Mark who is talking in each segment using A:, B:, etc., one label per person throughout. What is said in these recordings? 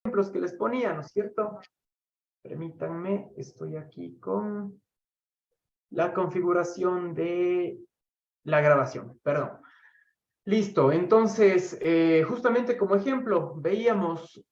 A: ejemplos que les ponía, ¿no es cierto? Permítanme, estoy aquí con la configuración de la grabación, perdón. Listo, entonces, justamente como ejemplo, veíamos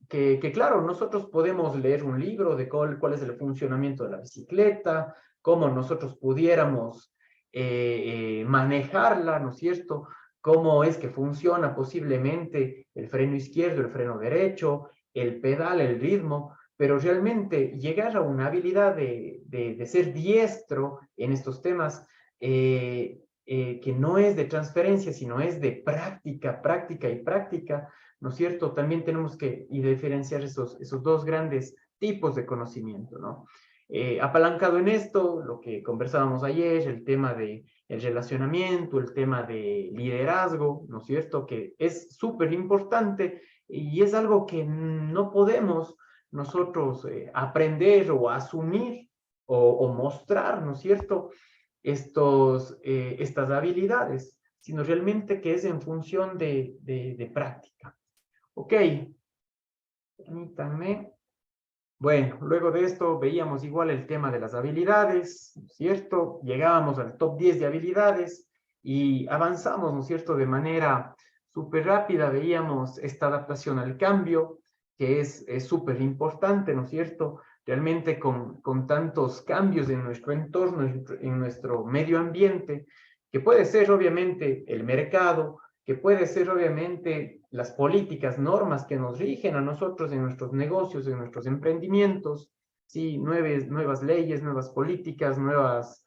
A: que, claro, nosotros podemos leer un libro de cuál es el funcionamiento de la bicicleta, cómo nosotros pudiéramos manejarla, ¿no es cierto? Cómo es que funciona posiblemente el freno izquierdo, el freno derecho, el pedal, el ritmo, pero realmente llegar a una habilidad de ser diestro en estos temas, que no es de transferencia, sino es de práctica, práctica y práctica, ¿no es cierto? También tenemos que diferenciar esos dos grandes tipos de conocimiento, ¿no? Apalancado en esto, lo que conversábamos ayer, el tema de el relacionamiento, el tema de liderazgo, ¿no es cierto? Que es súper importante y es algo que no podemos nosotros aprender o asumir o mostrar, ¿no es cierto? Estas habilidades, sino realmente que es en función de práctica. Ok, permítanme. Bueno, luego de esto veíamos igual el tema de las habilidades, ¿no es cierto? Llegábamos al top 10 de habilidades y avanzamos, ¿no es cierto? De manera súper rápida, veíamos esta adaptación al cambio, que es súper importante, ¿no es cierto? Realmente con tantos cambios en nuestro entorno, en nuestro medio ambiente, que puede ser obviamente el mercado, que puede ser obviamente las políticas, normas que nos rigen a nosotros en nuestros negocios, en nuestros emprendimientos, ¿sí? Nuevas leyes, nuevas políticas, nuevas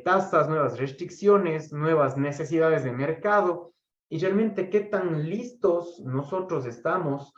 A: tasas, nuevas restricciones, nuevas necesidades de mercado, y realmente qué tan listos nosotros estamos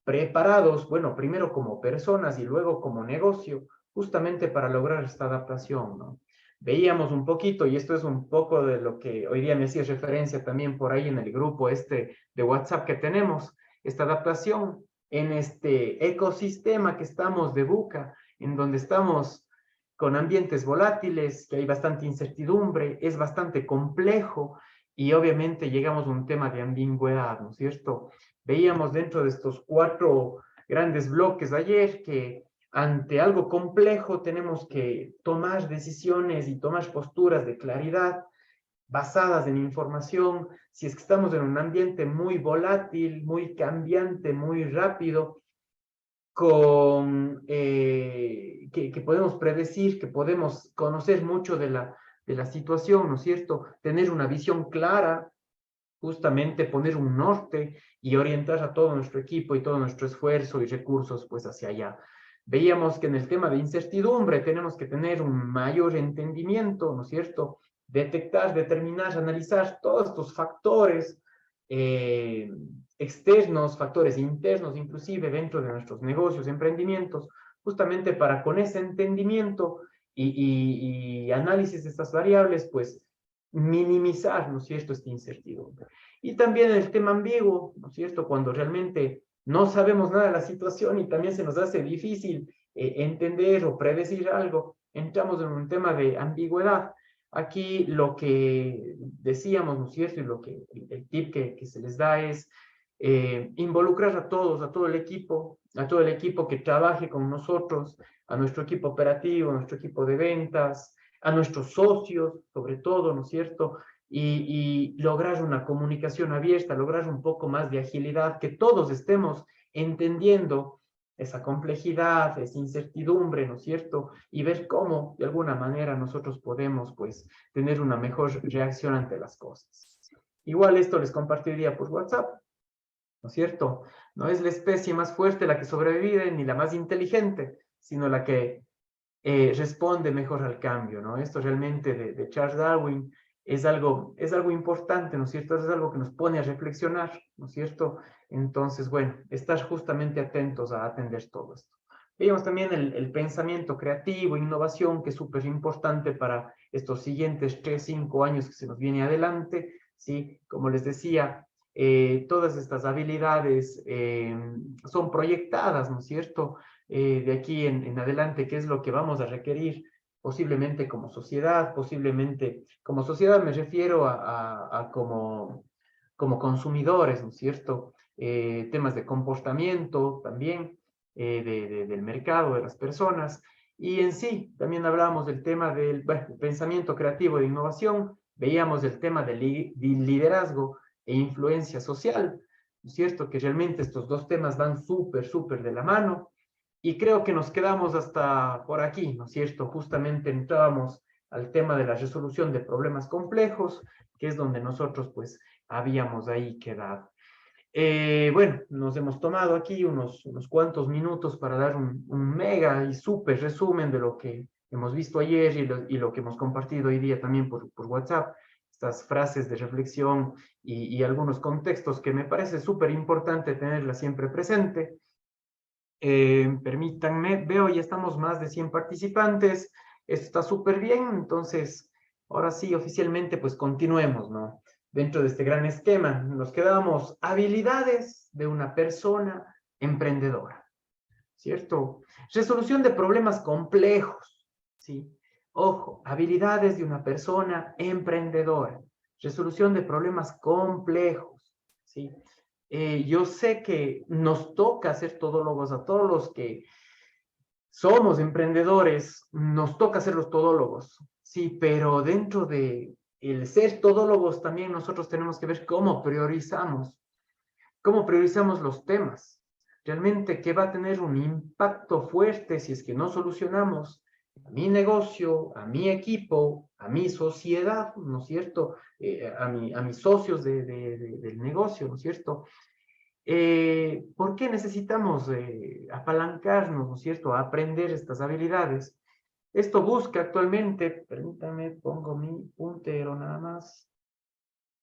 A: preparados, bueno, primero como personas y luego como negocio, justamente para lograr esta adaptación, ¿no? Veíamos un poquito, y esto es un poco de lo que hoy día me hacía referencia también por ahí en el grupo este de WhatsApp que tenemos, esta adaptación en este ecosistema que estamos de Buca, en donde estamos con ambientes volátiles, que hay bastante incertidumbre, es bastante complejo y obviamente llegamos a un tema de ambigüedad, ¿no es cierto? Veíamos dentro de estos 4 grandes bloques ayer que ante algo complejo tenemos que tomar decisiones y tomar posturas de claridad basadas en información. Si es que estamos en un ambiente muy volátil, muy cambiante, muy rápido, que podemos predecir, que podemos conocer mucho de la situación, ¿no es cierto? Tener una visión clara, justamente poner un norte y orientar a todo nuestro equipo y todo nuestro esfuerzo y recursos pues hacia allá. Veíamos que en el tema de incertidumbre tenemos que tener un mayor entendimiento, ¿no es cierto? Detectar, determinar, analizar todos estos factores eh, externos, factores internos, inclusive dentro de nuestros negocios, emprendimientos, justamente para con ese entendimiento y análisis de estas variables, pues minimizar, ¿no es cierto?, esta incertidumbre. Y también el tema ambiguo, ¿no es cierto?, cuando realmente no sabemos nada de la situación y también se nos hace difícil entender o predecir algo, entramos en un tema de ambigüedad. Aquí lo que decíamos, ¿no es cierto?, y el tip que se les da es involucrar a todos, a todo el equipo que trabaje con nosotros, a nuestro equipo operativo, a nuestro equipo de ventas, a nuestros socios, sobre todo, ¿no es cierto? Y lograr una comunicación abierta, lograr un poco más de agilidad, que todos estemos entendiendo esa complejidad, esa incertidumbre, ¿no es cierto? Y ver cómo, de alguna manera, nosotros podemos, pues, tener una mejor reacción ante las cosas. Igual esto les compartiría por WhatsApp, ¿no es cierto? No es la especie más fuerte la que sobrevive, ni la más inteligente, sino la que responde mejor al cambio, ¿no? Esto realmente de Charles Darwin es algo importante, ¿no es cierto? Es algo que nos pone a reflexionar, ¿no es cierto? Entonces, bueno, estar justamente atentos a atender todo esto. Veíamos también el pensamiento creativo, innovación, que es súper importante para estos siguientes 3, 5 años que se nos viene adelante, ¿sí? Como les decía, todas estas habilidades son proyectadas, ¿no es cierto? De aquí en adelante, qué es lo que vamos a requerir posiblemente como sociedad, posiblemente como sociedad me refiero a como consumidores, ¿no es cierto? temas de comportamiento también, del mercado, de las personas. Y en sí, también hablábamos del tema del pensamiento creativo de innovación, veíamos el tema del liderazgo e influencia social, ¿no es cierto? Que realmente estos dos temas van súper de la mano. Y creo que nos quedamos hasta por aquí, ¿no es cierto? Justamente entrábamos al tema de la resolución de problemas complejos, que es donde nosotros pues habíamos ahí quedado. Bueno, nos hemos tomado aquí unos cuantos minutos para dar un mega y súper resumen de lo que hemos visto ayer y lo que hemos compartido hoy día también por WhatsApp, estas frases de reflexión y algunos contextos que me parece súper importante tenerlas siempre presente. Permítanme, veo ya estamos más de 100 participantes, esto está súper bien, entonces ahora sí, oficialmente pues continuemos, ¿no? Dentro de este gran esquema, nos quedamos habilidades de una persona emprendedora, ¿cierto? Resolución de problemas complejos, ¿sí? Ojo, habilidades de una persona emprendedora, resolución de problemas complejos, ¿sí? Yo sé que nos toca ser todólogos a todos los que somos emprendedores, nos toca ser los todólogos, sí, pero dentro de el ser todólogos también nosotros tenemos que ver cómo priorizamos los temas. Realmente, ¿qué va a tener un impacto fuerte si es que no solucionamos a mi negocio, a mi equipo, a mi sociedad, ¿no es cierto? A mis socios del negocio, ¿no es cierto? ¿Por qué necesitamos apalancarnos, ¿no es cierto?, a aprender estas habilidades? Esto busca actualmente, permítame, pongo mi puntero nada más.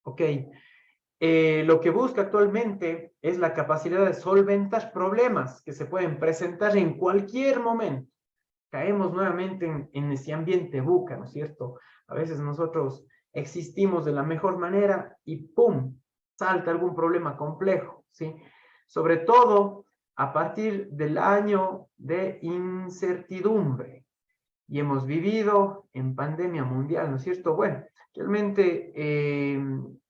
A: Ok. Lo que busca actualmente es la capacidad de solventar problemas que se pueden presentar en cualquier momento. Caemos nuevamente en ese ambiente buca, ¿no es cierto? A veces nosotros existimos de la mejor manera y ¡pum!, salta algún problema complejo, ¿sí? Sobre todo a partir del año de incertidumbre. Y hemos vivido en pandemia mundial, ¿no es cierto? Bueno, realmente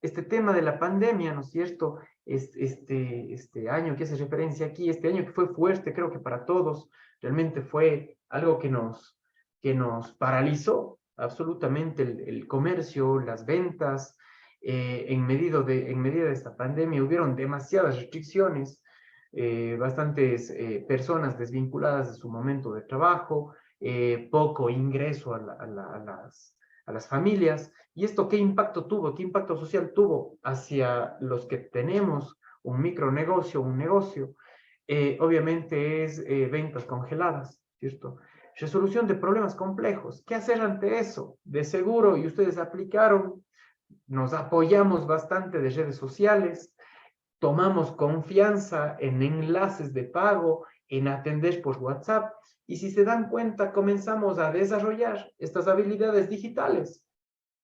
A: este tema de la pandemia, ¿no es cierto? Este año que hace referencia aquí, este año que fue fuerte, creo que para todos, realmente fue algo que nos paralizó absolutamente el comercio, las ventas. En medida de esta pandemia hubieron demasiadas restricciones, bastantes personas desvinculadas de su momento de trabajo, poco ingreso a las familias. ¿Y esto qué impacto tuvo? ¿Qué impacto social tuvo hacia los que tenemos un micronegocio, un negocio? Obviamente es ventas congeladas, ¿cierto? Resolución de problemas complejos. ¿Qué hacer ante eso? De seguro, y ustedes aplicaron, nos apoyamos bastante de redes sociales, tomamos confianza en enlaces de pago, en atender por WhatsApp, y si se dan cuenta, comenzamos a desarrollar estas habilidades digitales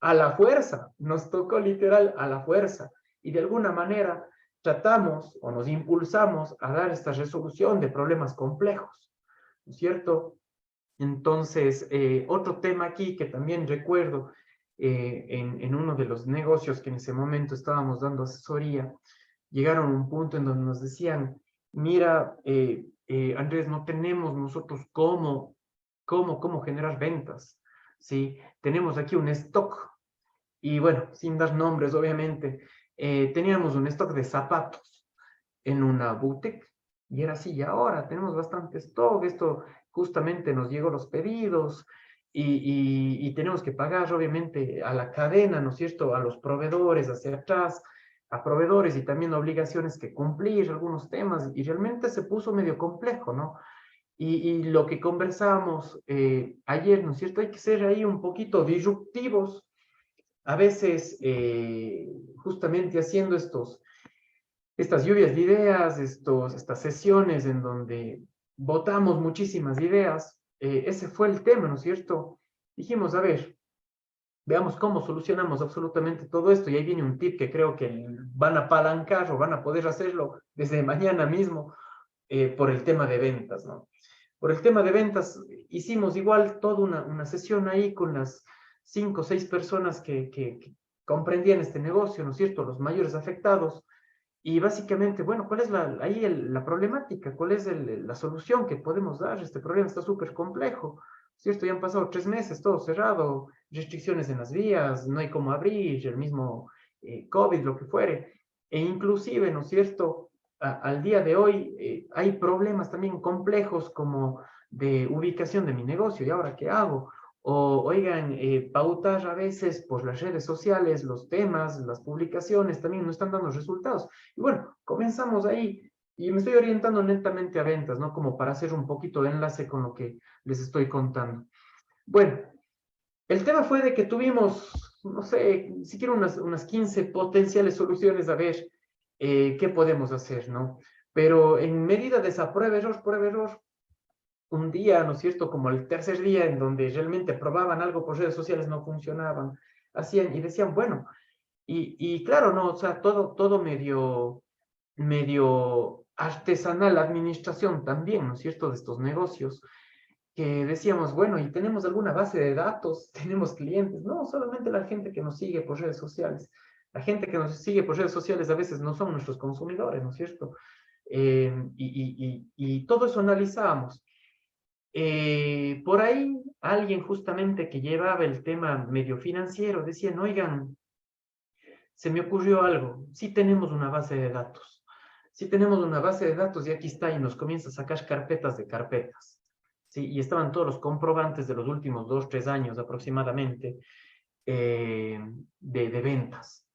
A: a la fuerza, nos tocó literal a la fuerza, y de alguna manera tratamos o nos impulsamos a dar esta resolución de problemas complejos, ¿no es cierto? Entonces, otro tema aquí que también recuerdo en uno de los negocios que en ese momento estábamos dando asesoría, llegaron a un punto en donde nos decían, mira, Andrés, no tenemos nosotros cómo generar ventas, ¿sí? Tenemos aquí un stock, y bueno, sin dar nombres, obviamente, teníamos un stock de zapatos en una boutique, y era así, y ahora tenemos bastante stock, esto justamente nos llegó los pedidos, y tenemos que pagar, obviamente, a la cadena, ¿no es cierto?, a los proveedores hacia atrás, a proveedores y también obligaciones que cumplir, algunos temas, y realmente se puso medio complejo, ¿no? Y lo que conversábamos ayer, ¿no es cierto?, hay que ser ahí un poquito disruptivos, a veces justamente haciendo estas lluvias de ideas, estas sesiones en donde votamos muchísimas ideas, ese fue el tema, ¿no es cierto? Dijimos, a ver, veamos cómo solucionamos absolutamente todo esto, y ahí viene un tip que creo que van a apalancar o van a poder hacerlo desde mañana mismo por el tema de ventas, ¿no? Por el tema de ventas hicimos igual toda una sesión ahí con las 5 o 6 personas que comprendían este negocio, ¿no es cierto? Los mayores afectados, Y básicamente, bueno, ¿cuál es la problemática? ¿Cuál es la solución que podemos dar? Este problema está súper complejo, ¿cierto? Ya han pasado 3 meses, todo cerrado, restricciones en las vías, no hay cómo abrir, el mismo COVID, lo que fuere. E inclusive, ¿no es cierto? Al día de hoy hay problemas también complejos como de ubicación de mi negocio. ¿Y ahora qué hago? O, oigan, pautar a veces por las redes sociales, los temas, las publicaciones también no están dando resultados. Y bueno, comenzamos ahí y me estoy orientando netamente a ventas, ¿no? Como para hacer un poquito de enlace con lo que les estoy contando. Bueno, el tema fue de que tuvimos, no sé, siquiera unas 15 potenciales soluciones a ver qué podemos hacer, ¿no? Pero en medida de esa prueba, error, un día, ¿no es cierto? Como el tercer día en donde realmente probaban algo por redes sociales, no funcionaban, hacían y decían, bueno, y claro, no, o sea, todo medio artesanal, la administración también, ¿no es cierto?, de estos negocios, que decíamos, bueno, y tenemos alguna base de datos, tenemos clientes, no, solamente la gente que nos sigue por redes sociales. La gente que nos sigue por redes sociales a veces no son nuestros consumidores, ¿no es cierto? Y todo eso analizábamos. Por ahí, alguien justamente que llevaba el tema medio financiero decía, oigan, se me ocurrió algo, sí tenemos una base de datos, sí tenemos una base de datos y aquí está y nos comienza a sacar carpetas de carpetas, ¿sí? Y estaban todos los comprobantes de los últimos 2, 3 años aproximadamente de ventas,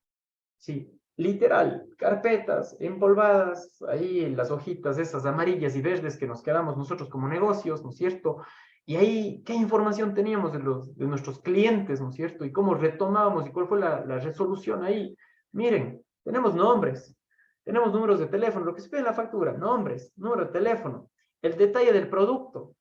A: ¿sí? Literal, carpetas empolvadas, ahí en las hojitas esas amarillas y verdes que nos quedamos nosotros como negocios, ¿no es cierto? Y ahí, ¿qué información teníamos de nuestros clientes, ¿no es cierto? Y cómo retomábamos y cuál fue la resolución ahí. Miren, tenemos nombres, tenemos números de teléfono, lo que se pide en la factura, nombres, número de teléfono, el detalle del producto,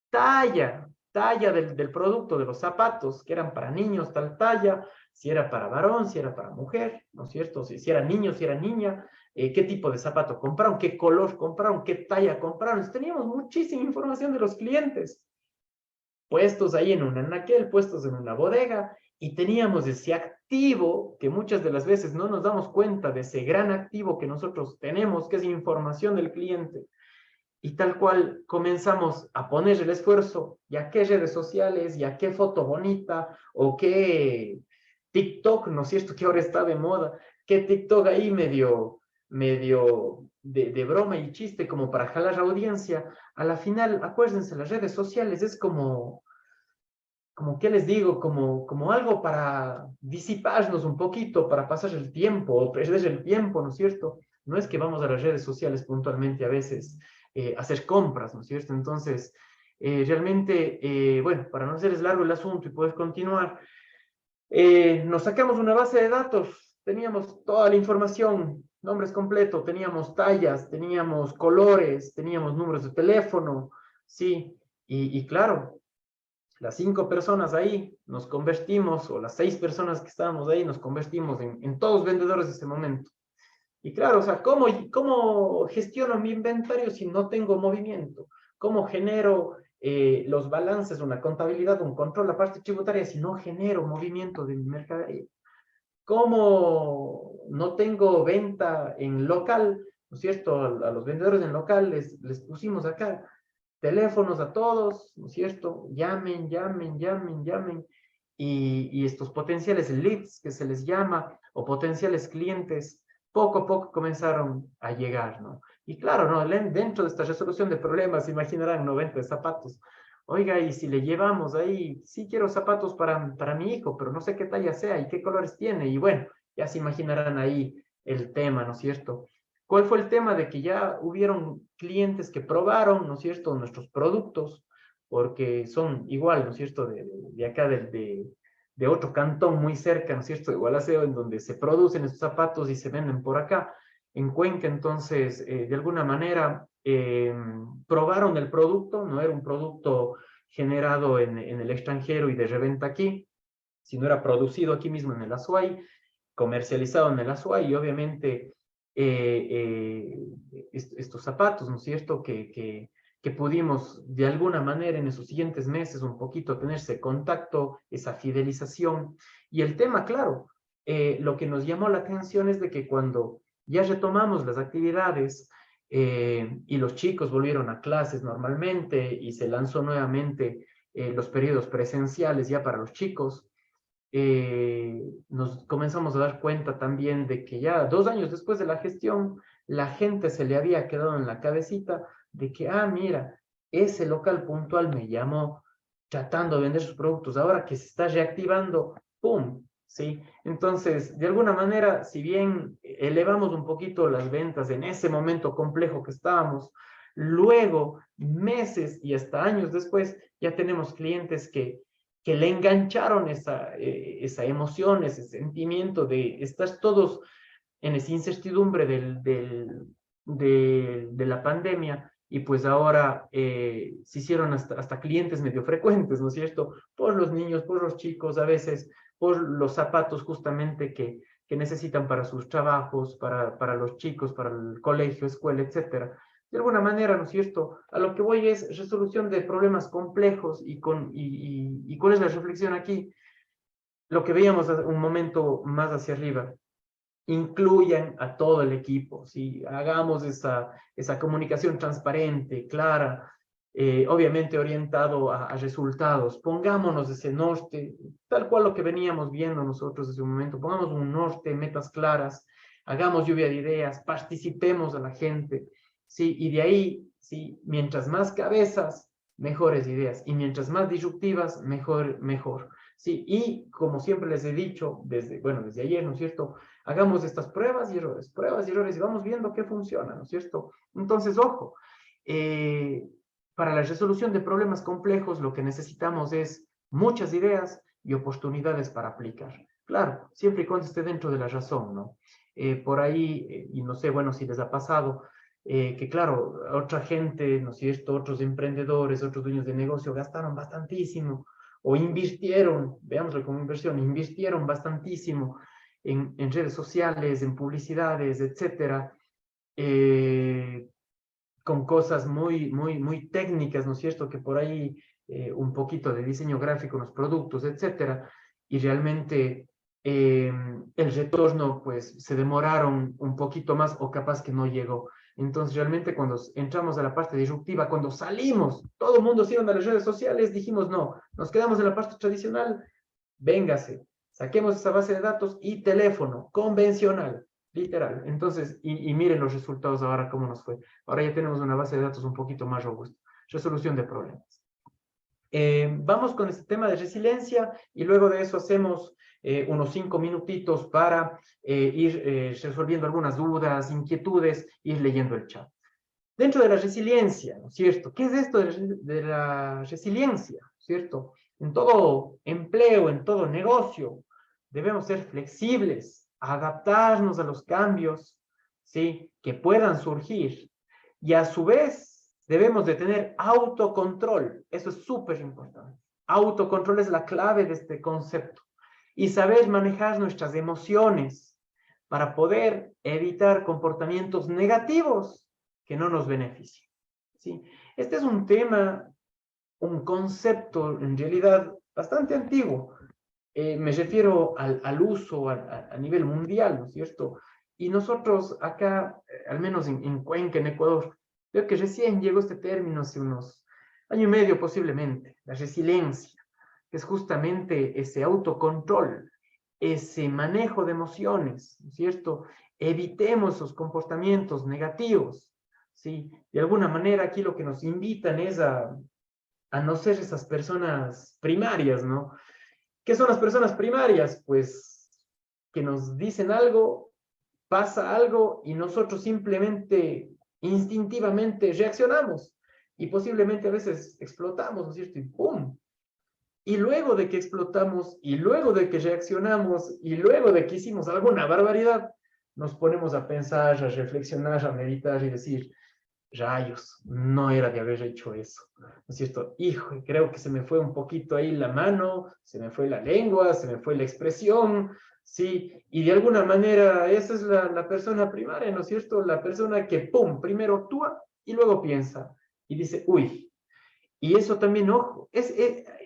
A: talla del producto, de los zapatos, que eran para niños, tal talla, si era para varón, si era para mujer, ¿no es cierto? Si era niño, si era niña, qué tipo de zapato compraron, qué color compraron, qué talla compraron. Entonces, teníamos muchísima información de los clientes, puestos ahí en un anaquel, puestos en una bodega, y teníamos ese activo que muchas de las veces no nos damos cuenta de ese gran activo que nosotros tenemos, que es información del cliente. Y tal cual comenzamos a poner el esfuerzo, y a qué redes sociales, y a qué foto bonita, o qué TikTok, ¿no es cierto? Que ahora está de moda, qué TikTok ahí medio de broma y chiste como para jalar audiencia. A la final, acuérdense, las redes sociales es como ¿qué les digo? Como algo para disiparnos un poquito, para pasar el tiempo, o perder el tiempo, ¿no es cierto? No es que vamos a las redes sociales puntualmente a veces hacer compras, ¿no es cierto? Entonces, realmente, bueno, para no hacerles largo el asunto y poder continuar, nos sacamos una base de datos, teníamos toda la información, nombres completos, teníamos tallas, teníamos colores, teníamos números de teléfono, sí, y claro, las 5 personas ahí nos convertimos, o las 6 personas que estábamos ahí nos convertimos en todos vendedores de ese momento. Y claro, o sea, ¿cómo gestiono mi inventario si no tengo movimiento? ¿Cómo genero los balances, una contabilidad, un control, la parte tributaria, si no genero movimiento de mi mercadería? ¿Cómo no tengo venta en local? ¿No es cierto? A los vendedores en local les pusimos acá teléfonos a todos, ¿no es cierto? Llamen, llamen, llamen, llamen. Y estos potenciales leads que se les llama, o potenciales clientes, poco a poco comenzaron a llegar, ¿no? Y claro, ¿no? Dentro de esta resolución de problemas, imaginarán 90 de zapatos. Oiga, y si le llevamos ahí, sí quiero zapatos para mi hijo, pero no sé qué talla sea y qué colores tiene. Y bueno, ya se imaginarán ahí el tema, ¿no es cierto? ¿Cuál fue el tema de que ya hubieron clientes que probaron, ¿no es cierto?, nuestros productos, porque son igual, ¿no es cierto?, de acá, de otro cantón muy cerca, ¿no es cierto?, de Gualaceo, en donde se producen estos zapatos y se venden por acá, en Cuenca. Entonces, de alguna manera, probaron el producto, no era un producto generado en el extranjero y de reventa aquí, sino era producido aquí mismo en el Azuay, comercializado en el Azuay, y obviamente estos zapatos, ¿no es cierto?, que pudimos de alguna manera en esos siguientes meses un poquito tenerse contacto, esa fidelización. Y el tema, claro, lo que nos llamó la atención es de que cuando ya retomamos las actividades y los chicos volvieron a clases normalmente y se lanzó nuevamente los periodos presenciales ya para los chicos. Nos comenzamos a dar cuenta también de que ya 2 años después de la gestión, la gente se le había quedado en la cabecita de que, ah, mira, ese local puntual me llamó tratando de vender sus productos, ahora que se está reactivando, ¡pum! ¿Sí? Entonces, de alguna manera, si bien elevamos un poquito las ventas en ese momento complejo que estábamos, luego, meses y hasta años después, ya tenemos clientes que le engancharon esa emoción, ese sentimiento de estar todos en esa incertidumbre de la pandemia, y pues ahora se hicieron hasta clientes medio frecuentes, ¿no es cierto? Por los niños, por los chicos, a veces por los zapatos justamente que necesitan para sus trabajos, para los chicos, para el colegio, escuela, etcétera. De alguna manera, ¿no es cierto? A lo que voy es resolución de problemas complejos y ¿cuál es la reflexión aquí? Lo que veíamos un momento más hacia arriba, incluyan a todo el equipo, ¿sí? Hagamos esa comunicación transparente, clara, obviamente orientado a resultados. Pongámonos ese norte, tal cual lo que veníamos viendo nosotros desde un momento. Pongamos un norte, metas claras, hagamos lluvia de ideas, participemos a la gente, ¿sí? Y de ahí, ¿sí? Mientras más cabezas, mejores ideas. Y mientras más disruptivas, mejor, mejor. Sí, y como siempre les he dicho, desde ayer, ¿no es cierto? Hagamos estas pruebas y errores, y vamos viendo qué funciona, ¿no es cierto? Entonces, ojo, para la resolución de problemas complejos, lo que necesitamos es muchas ideas y oportunidades para aplicar. Claro, siempre y cuando esté dentro de la razón, ¿no? Por ahí, y no sé, bueno, si les ha pasado, que claro, otra gente, ¿no es cierto? Otros emprendedores, otros dueños de negocio gastaron bastantísimo o invirtieron, veámoslo como inversión, invirtieron bastantísimo en redes sociales, en publicidades, etcétera, con cosas muy técnicas, ¿no es cierto? Que por ahí un poquito de diseño gráfico en los productos, etcétera, y realmente el retorno, pues, se demoraron un poquito más o capaz que no llegó. Entonces, realmente cuando entramos a la parte disruptiva, cuando salimos, todo el mundo se iba a las redes sociales, dijimos, no, nos quedamos en la parte tradicional, véngase, saquemos esa base de datos y teléfono convencional, literal. Entonces, y miren los resultados ahora cómo nos fue. Ahora ya tenemos una base de datos un poquito más robusta. Resolución de problemas. Vamos con este tema de resiliencia y luego de eso hacemos unos 5 minutitos para ir resolviendo algunas dudas, inquietudes, ir leyendo el chat. Dentro de la resiliencia, ¿no es cierto? ¿Qué es esto de la resiliencia? ¿Cierto? En todo empleo, en todo negocio, debemos ser flexibles, adaptarnos a los cambios, ¿sí? Que puedan surgir. Y a su vez, debemos de tener autocontrol. Eso es súper importante. Autocontrol es la clave de este concepto. Y saber manejar nuestras emociones para poder evitar comportamientos negativos que no nos beneficien, ¿sí? Este es un tema, un concepto en realidad bastante antiguo. Me refiero al uso a nivel mundial, ¿no es cierto? Y nosotros acá, al menos en Cuenca, en Ecuador, veo que recién llegó este término hace unos año y medio posiblemente, la resiliencia, que es justamente ese autocontrol, ese manejo de emociones, ¿no es cierto? Evitemos esos comportamientos negativos, ¿sí? De alguna manera aquí lo que nos invitan es a no ser esas personas primarias, ¿no? ¿Qué son las personas primarias? Pues que nos dicen algo, pasa algo y nosotros simplemente, instintivamente reaccionamos y posiblemente a veces explotamos, ¿no es cierto? Y ¡pum! Y luego de que explotamos, y luego de que reaccionamos, y luego de que hicimos alguna barbaridad, nos ponemos a pensar, a reflexionar, a meditar y decir, rayos, no era de haber hecho eso, ¿no es cierto? Hijo, creo que se me fue un poquito ahí la mano, se me fue la lengua, se me fue la expresión, ¿sí? Y de alguna manera esa es la persona primaria, ¿no es cierto? La persona que, pum, primero actúa y luego piensa y dice, uy. Y eso también, ojo,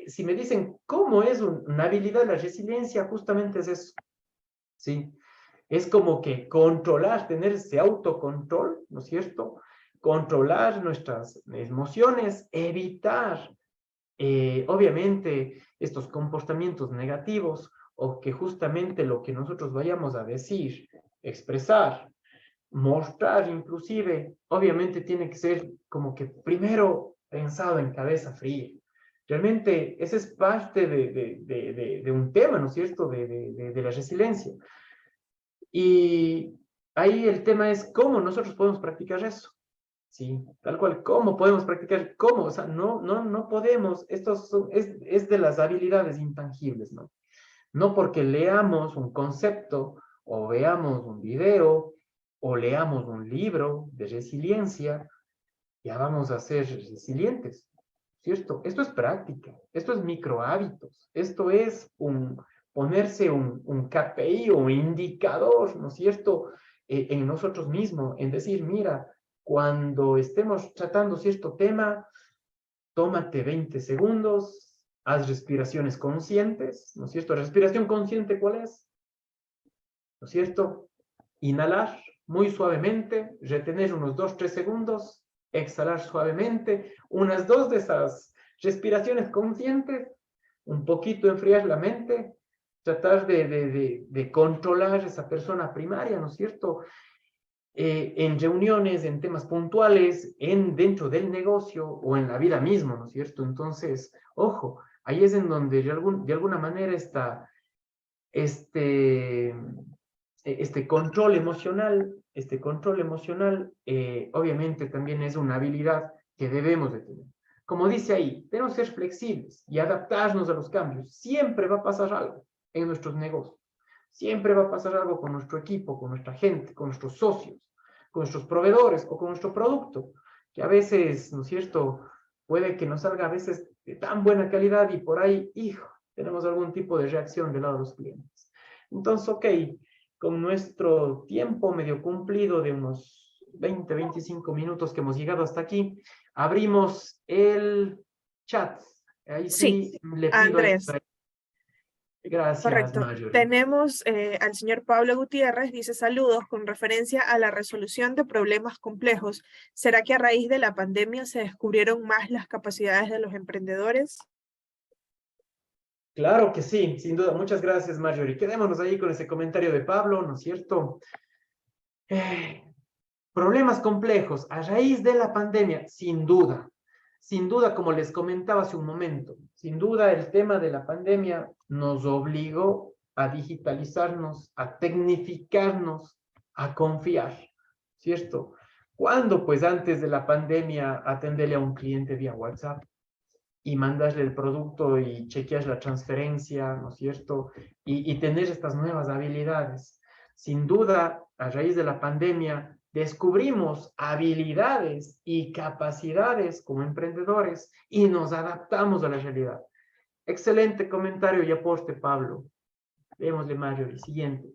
A: si me dicen cómo es una habilidad, la resiliencia justamente es eso, ¿sí? Es como que controlar, tener ese autocontrol, ¿no es cierto? Controlar nuestras emociones, evitar, obviamente, estos comportamientos negativos o que justamente lo que nosotros vayamos a decir, expresar, mostrar inclusive, obviamente tiene que ser como que primero pensado en cabeza fría. Realmente ese es parte de un tema, ¿no es cierto?, de la resiliencia. Y ahí el tema es cómo nosotros podemos practicar eso. Sí, tal cual, ¿cómo podemos practicar? ¿Cómo? O sea, no podemos, es de las habilidades intangibles, ¿no? No porque leamos un concepto o veamos un video o leamos un libro de resiliencia, ya vamos a ser resilientes, ¿cierto? Esto es práctica, esto es micro hábitos, esto es ponerse un KPI o un indicador, ¿no es cierto? En nosotros mismos, en decir, mira, cuando estemos tratando cierto tema, tómate 20 segundos, haz respiraciones conscientes, ¿no es cierto? ¿Respiración consciente cuál es? ¿No es cierto? Inhalar muy suavemente, retener unos 2-3 segundos, exhalar suavemente, unas 2 de esas respiraciones conscientes, un poquito enfriar la mente, tratar de controlar esa persona primaria, ¿no es cierto? En reuniones, en temas puntuales, dentro del negocio o en la vida misma, ¿no es cierto? Entonces, ojo, ahí es en donde de alguna manera está este, este control emocional, obviamente también es una habilidad que debemos de tener. Como dice ahí, tenemos que ser flexibles y adaptarnos a los cambios. Siempre va a pasar algo en nuestros negocios. Siempre va a pasar algo con nuestro equipo, con nuestra gente, con nuestros socios, con nuestros proveedores o con nuestro producto, que a veces, ¿no es cierto?, puede que nos salga a veces de tan buena calidad y por ahí, hijo, tenemos algún tipo de reacción del lado de los clientes. Entonces, ok, con nuestro tiempo medio cumplido de unos 20-25 minutos que hemos llegado hasta aquí, abrimos el chat. Ahí
B: Sí,
A: sí le pido a
B: Andrés.
A: Gracias,
B: Correcto.
A: Marjorie.
B: Tenemos al señor Pablo Gutiérrez, dice saludos con referencia a la resolución de problemas complejos. ¿Será que a raíz de la pandemia se descubrieron más las capacidades de los emprendedores?
A: Claro que sí, sin duda. Muchas gracias, Marjorie. Quedémonos ahí con ese comentario de Pablo, ¿no es cierto? Problemas complejos a raíz de la pandemia, sin duda. Sin duda, como les comentaba hace un momento, sin duda el tema de la pandemia nos obligó a digitalizarnos, a tecnificarnos, a confiar, ¿cierto? ¿Cuándo? Pues antes de la pandemia atenderle a un cliente vía WhatsApp y mandarle el producto y chequear la transferencia, ¿no es cierto? Y tener estas nuevas habilidades. Sin duda, a raíz de la pandemia, descubrimos habilidades y capacidades como emprendedores y nos adaptamos a la realidad. Excelente comentario y aporte, Pablo. Démosle, Marjorie. Siguiente.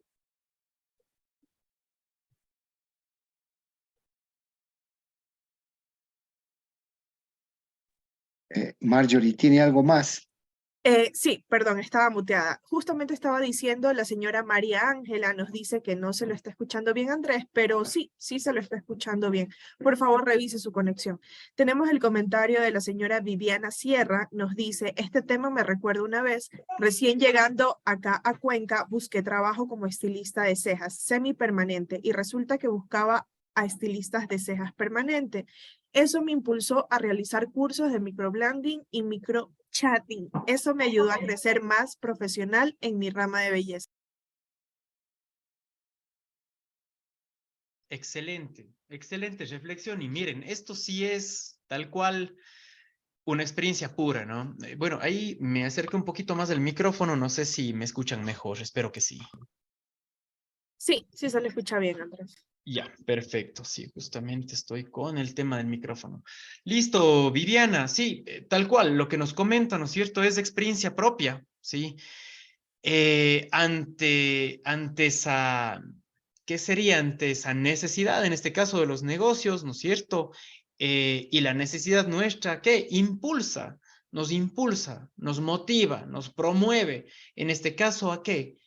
C: Marjorie, ¿tiene algo más?
B: Sí, perdón, estaba muteada. Justamente estaba diciendo, la señora María Ángela nos dice que no se lo está escuchando bien Andrés, pero sí, sí se lo está escuchando bien. Por favor, revise su conexión. Tenemos el comentario de la señora Viviana Sierra, nos dice, este tema me recuerda una vez, recién llegando acá a Cuenca, busqué trabajo como estilista de cejas semipermanente y resulta que buscaba a estilistas de cejas permanente. Eso me impulsó a realizar cursos de microblending y microchatting. Eso me ayudó a crecer más profesional en mi rama de belleza.
D: Excelente, excelente reflexión. Y miren, esto sí es tal cual una experiencia pura, ¿no? Bueno, ahí me acerqué un poquito más del micrófono, no sé si me escuchan mejor, espero que sí.
B: Sí, sí se le escucha bien, Andrés.
D: Ya, perfecto, sí, justamente estoy con el tema del micrófono. Listo, Viviana, sí, tal cual, lo que nos comenta, ¿no es cierto?, es de experiencia propia, ¿sí? Ante esa, ¿qué sería? Ante esa necesidad, en este caso de los negocios, ¿no es cierto? Y la necesidad nuestra, ¿qué? Impulsa, nos motiva, nos promueve, en este caso, ¿a qué?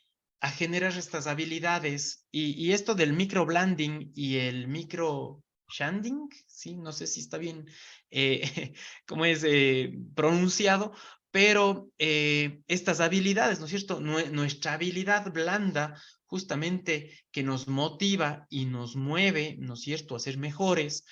D: a generar estas habilidades. Y esto del microblending y el microshanding, sí, no sé si está bien cómo es pronunciado, pero estas habilidades, ¿no es cierto? Nuestra habilidad blanda, justamente que nos motiva y nos mueve, ¿no es cierto?, a ser mejores,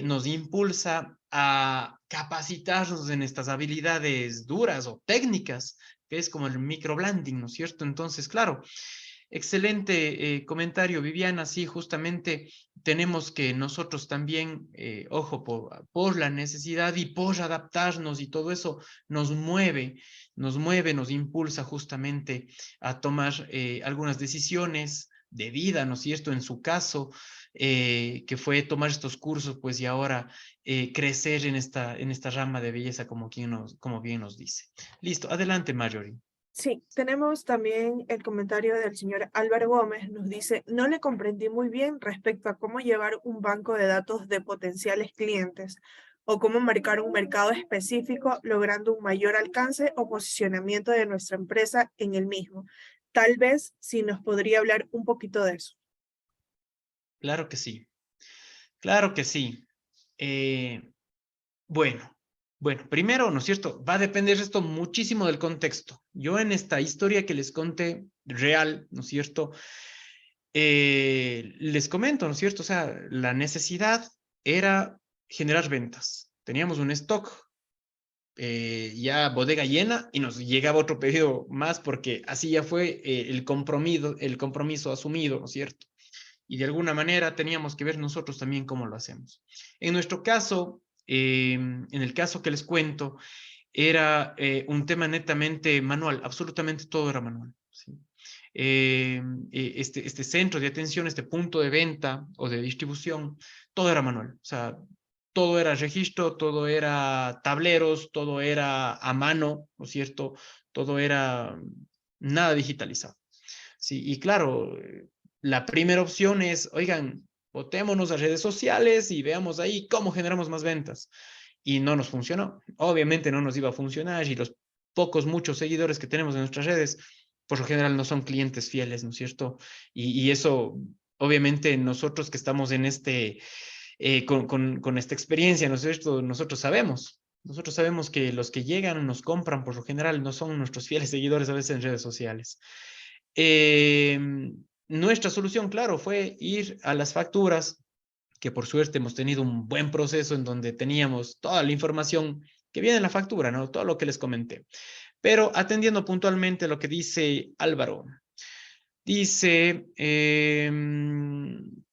D: nos impulsa a capacitarnos en estas habilidades duras o técnicas, que es como el microblending, ¿no es cierto? Entonces, claro, excelente comentario, Viviana. Sí, justamente tenemos que nosotros también, ojo, por la necesidad y por adaptarnos y todo eso nos impulsa justamente a tomar algunas decisiones de vida, ¿no es cierto? En su caso, que fue tomar estos cursos, pues, y ahora crecer en esta rama de belleza, como bien nos dice. Listo, adelante, Marjorie.
B: Sí, tenemos también el comentario del señor Álvaro Gómez. Nos dice, no le comprendí muy bien respecto a cómo llevar un banco de datos de potenciales clientes o cómo marcar un mercado específico logrando un mayor alcance o posicionamiento de nuestra empresa en el mismo. Tal vez si nos podría hablar un poquito de eso.
D: Claro que sí, claro que sí. Bueno, primero, ¿no es cierto? Va a depender esto muchísimo del contexto. Yo en esta historia que les conté, real, ¿no es cierto? Les comento, ¿no es cierto? O sea, la necesidad era generar ventas. Teníamos un stock ya bodega llena y nos llegaba otro pedido más porque así ya fue el compromiso asumido, ¿no es cierto? Y de alguna manera teníamos que ver nosotros también cómo lo hacemos. En nuestro caso, en el caso que les cuento, era un tema netamente manual, absolutamente todo era manual. ¿Sí? Este centro de atención, este punto de venta o de distribución, todo era manual. O sea, todo era registro, todo era tableros, todo era a mano, ¿no es cierto? Todo era nada digitalizado. Sí, y claro, la primera opción es, oigan, botémonos a redes sociales y veamos ahí cómo generamos más ventas. Y no nos funcionó. Obviamente no nos iba a funcionar y los muchos seguidores que tenemos en nuestras redes, por lo general no son clientes fieles, ¿no es cierto? Y eso, obviamente nosotros que estamos en con esta experiencia, ¿no es cierto? Nosotros sabemos que los que llegan, nos compran, por lo general no son nuestros fieles seguidores a veces en redes sociales. Nuestra solución, claro, fue ir a las facturas, que por suerte hemos tenido un buen proceso en donde teníamos toda la información que viene en la factura, ¿no? Todo lo que les comenté. Pero atendiendo puntualmente lo que dice Álvaro. Dice,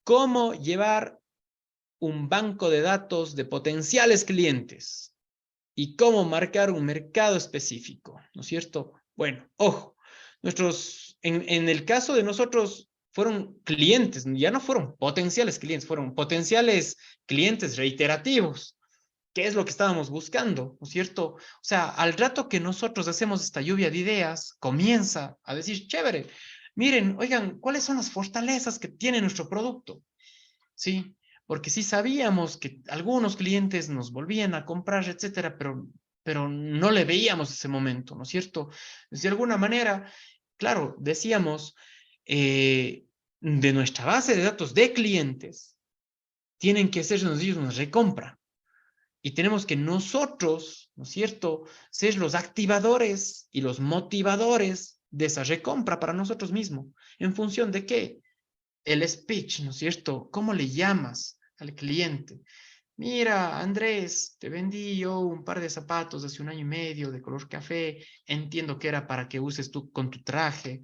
D: ¿cómo llevar un banco de datos de potenciales clientes y cómo marcar un mercado específico? ¿No es cierto? Bueno, ojo, en el caso de nosotros fueron clientes, ya no fueron potenciales clientes, fueron potenciales clientes reiterativos. ¿Qué es lo que estábamos buscando? ¿No es cierto? O sea, al rato que nosotros hacemos esta lluvia de ideas, comienza a decir, chévere, miren, oigan, ¿cuáles son las fortalezas que tiene nuestro producto? Sí, porque sí sabíamos que algunos clientes nos volvían a comprar, etcétera, pero no le veíamos ese momento, ¿no es cierto? De alguna manera, claro, decíamos, de nuestra base de datos de clientes, tienen que hacernos ellos una recompra. Y tenemos que nosotros, ¿no es cierto?, ser los activadores y los motivadores de esa recompra para nosotros mismos. ¿En función de qué? El speech, ¿no es cierto? ¿Cómo le llamas al cliente? Mira, Andrés, te vendí yo un par de zapatos hace 1 año y medio de color café. Entiendo que era para que uses tú con tu traje.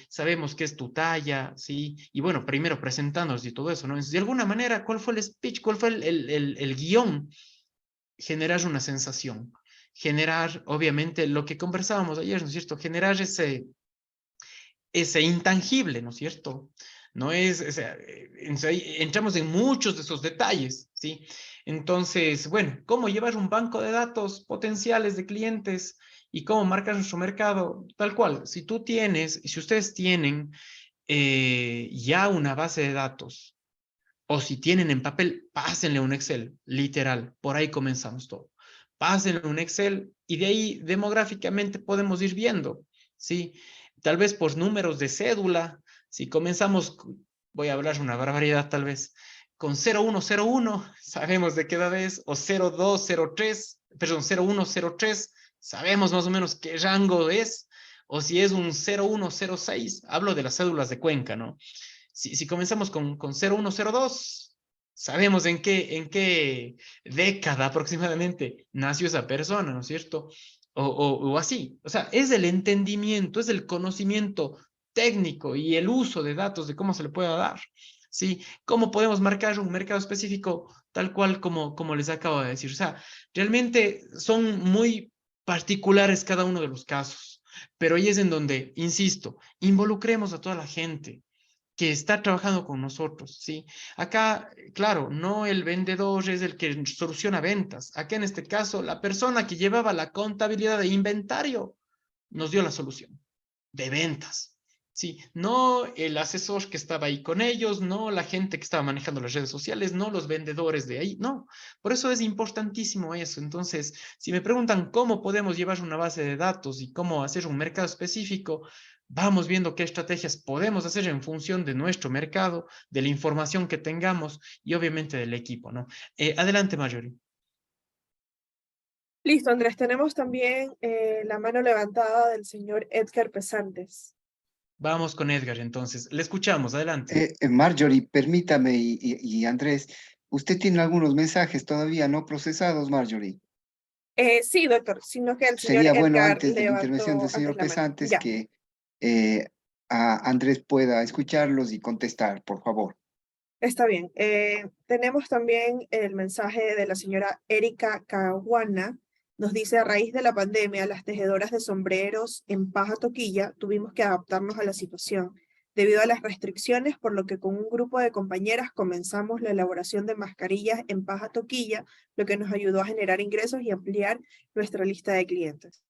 D: Sabemos que es tu talla, ¿sí? Y bueno, primero presentándonos y todo eso, ¿no? De alguna manera, ¿cuál fue el speech? ¿Cuál fue el guión? Generar una sensación. Generar, obviamente, lo que conversábamos ayer, ¿no es cierto? Generar ese intangible, ¿no es cierto? No es, o sea, entramos en muchos de esos detalles, ¿sí? Entonces, bueno, ¿cómo llevar un banco de datos potenciales de clientes y cómo marcar nuestro mercado? Tal cual, si tú tienes, si ustedes tienen ya una base de datos, o si tienen en papel, pásenle un Excel, literal, por ahí comenzamos todo. Pásenle un Excel y de ahí demográficamente podemos ir viendo, ¿sí? tal vez por números de cédula, si comenzamos, voy a hablar una barbaridad tal vez, con 0101, sabemos de qué edad es, o 0203, perdón, 0103, sabemos más o menos qué rango es, o si es un 0106, hablo de las cédulas de Cuenca, ¿no? Si comenzamos con 0102, sabemos en qué década aproximadamente nació esa persona, ¿no es cierto? O así. O sea, es el entendimiento, es el conocimiento técnico y el uso de datos de cómo se le pueda dar. ¿Sí? ¿Cómo podemos marcar un mercado específico tal cual como les acabo de decir? O sea, realmente son muy particulares cada uno de los casos, pero ahí es en donde, insisto, involucremos a toda la gente que está trabajando con nosotros, ¿sí? Acá, claro, no el vendedor es el que soluciona ventas. Acá en este caso, la persona que llevaba la contabilidad de inventario nos dio la solución de ventas, ¿sí? No el asesor que estaba ahí con ellos, no la gente que estaba manejando las redes sociales, no los vendedores de ahí, no. Por eso es importantísimo eso. Entonces, si me preguntan cómo podemos llevar una base de datos y cómo hacer un mercado específico, vamos viendo qué estrategias podemos hacer en función de nuestro mercado, de la información que tengamos y obviamente del equipo, ¿no? Adelante, Marjorie.
B: Listo, Andrés. Tenemos también la mano levantada del señor Edgar Pesantes.
D: Vamos con Edgar, entonces. Le escuchamos, adelante.
C: Marjorie, permítame y Andrés, usted tiene algunos mensajes todavía no procesados, Marjorie.
B: Sí, doctor, sino que el señor
C: Sería bueno
B: Edgar
C: antes de la intervención del
B: levantó antes
C: señor
B: la mano.
C: Pesantes
B: Ya,
C: que a Andrés pueda escucharlos y contestar, por favor.
B: está bien. Tenemos también el mensaje de la señora Erika Caguana. Nos dice, a raíz de la pandemia, las tejedoras de sombreros en paja toquilla tuvimos que adaptarnos a la situación debido a las restricciones, por lo que con un grupo de compañeras comenzamos la elaboración de mascarillas en paja toquilla, lo que nos ayudó a generar ingresos y ampliar nuestra lista de clientes.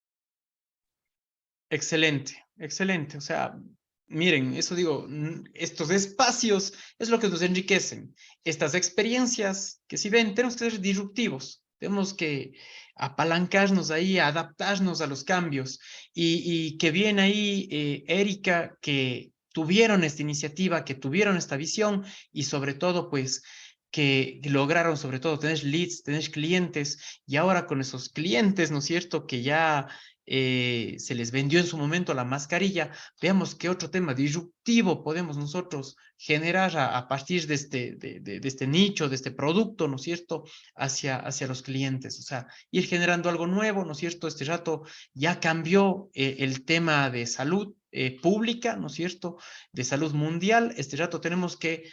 D: Excelente, excelente. O sea, miren, eso digo, estos espacios es lo que nos enriquecen. Estas experiencias que si ven, tenemos que ser disruptivos. Tenemos que apalancarnos ahí, adaptarnos a los cambios. Y que bien ahí, Erika, que tuvieron esta iniciativa, que tuvieron esta visión y sobre todo, pues, que lograron sobre todo tener leads, tener clientes y ahora con esos clientes, ¿no es cierto? Que ya se les vendió en su momento la mascarilla, veamos qué otro tema disruptivo podemos nosotros generar a partir de este nicho, de este producto, ¿no es cierto?, hacia los clientes, o sea, ir generando algo nuevo, ¿no es cierto? Este rato ya cambió el tema de salud pública, ¿no es cierto?, de salud mundial, este rato tenemos que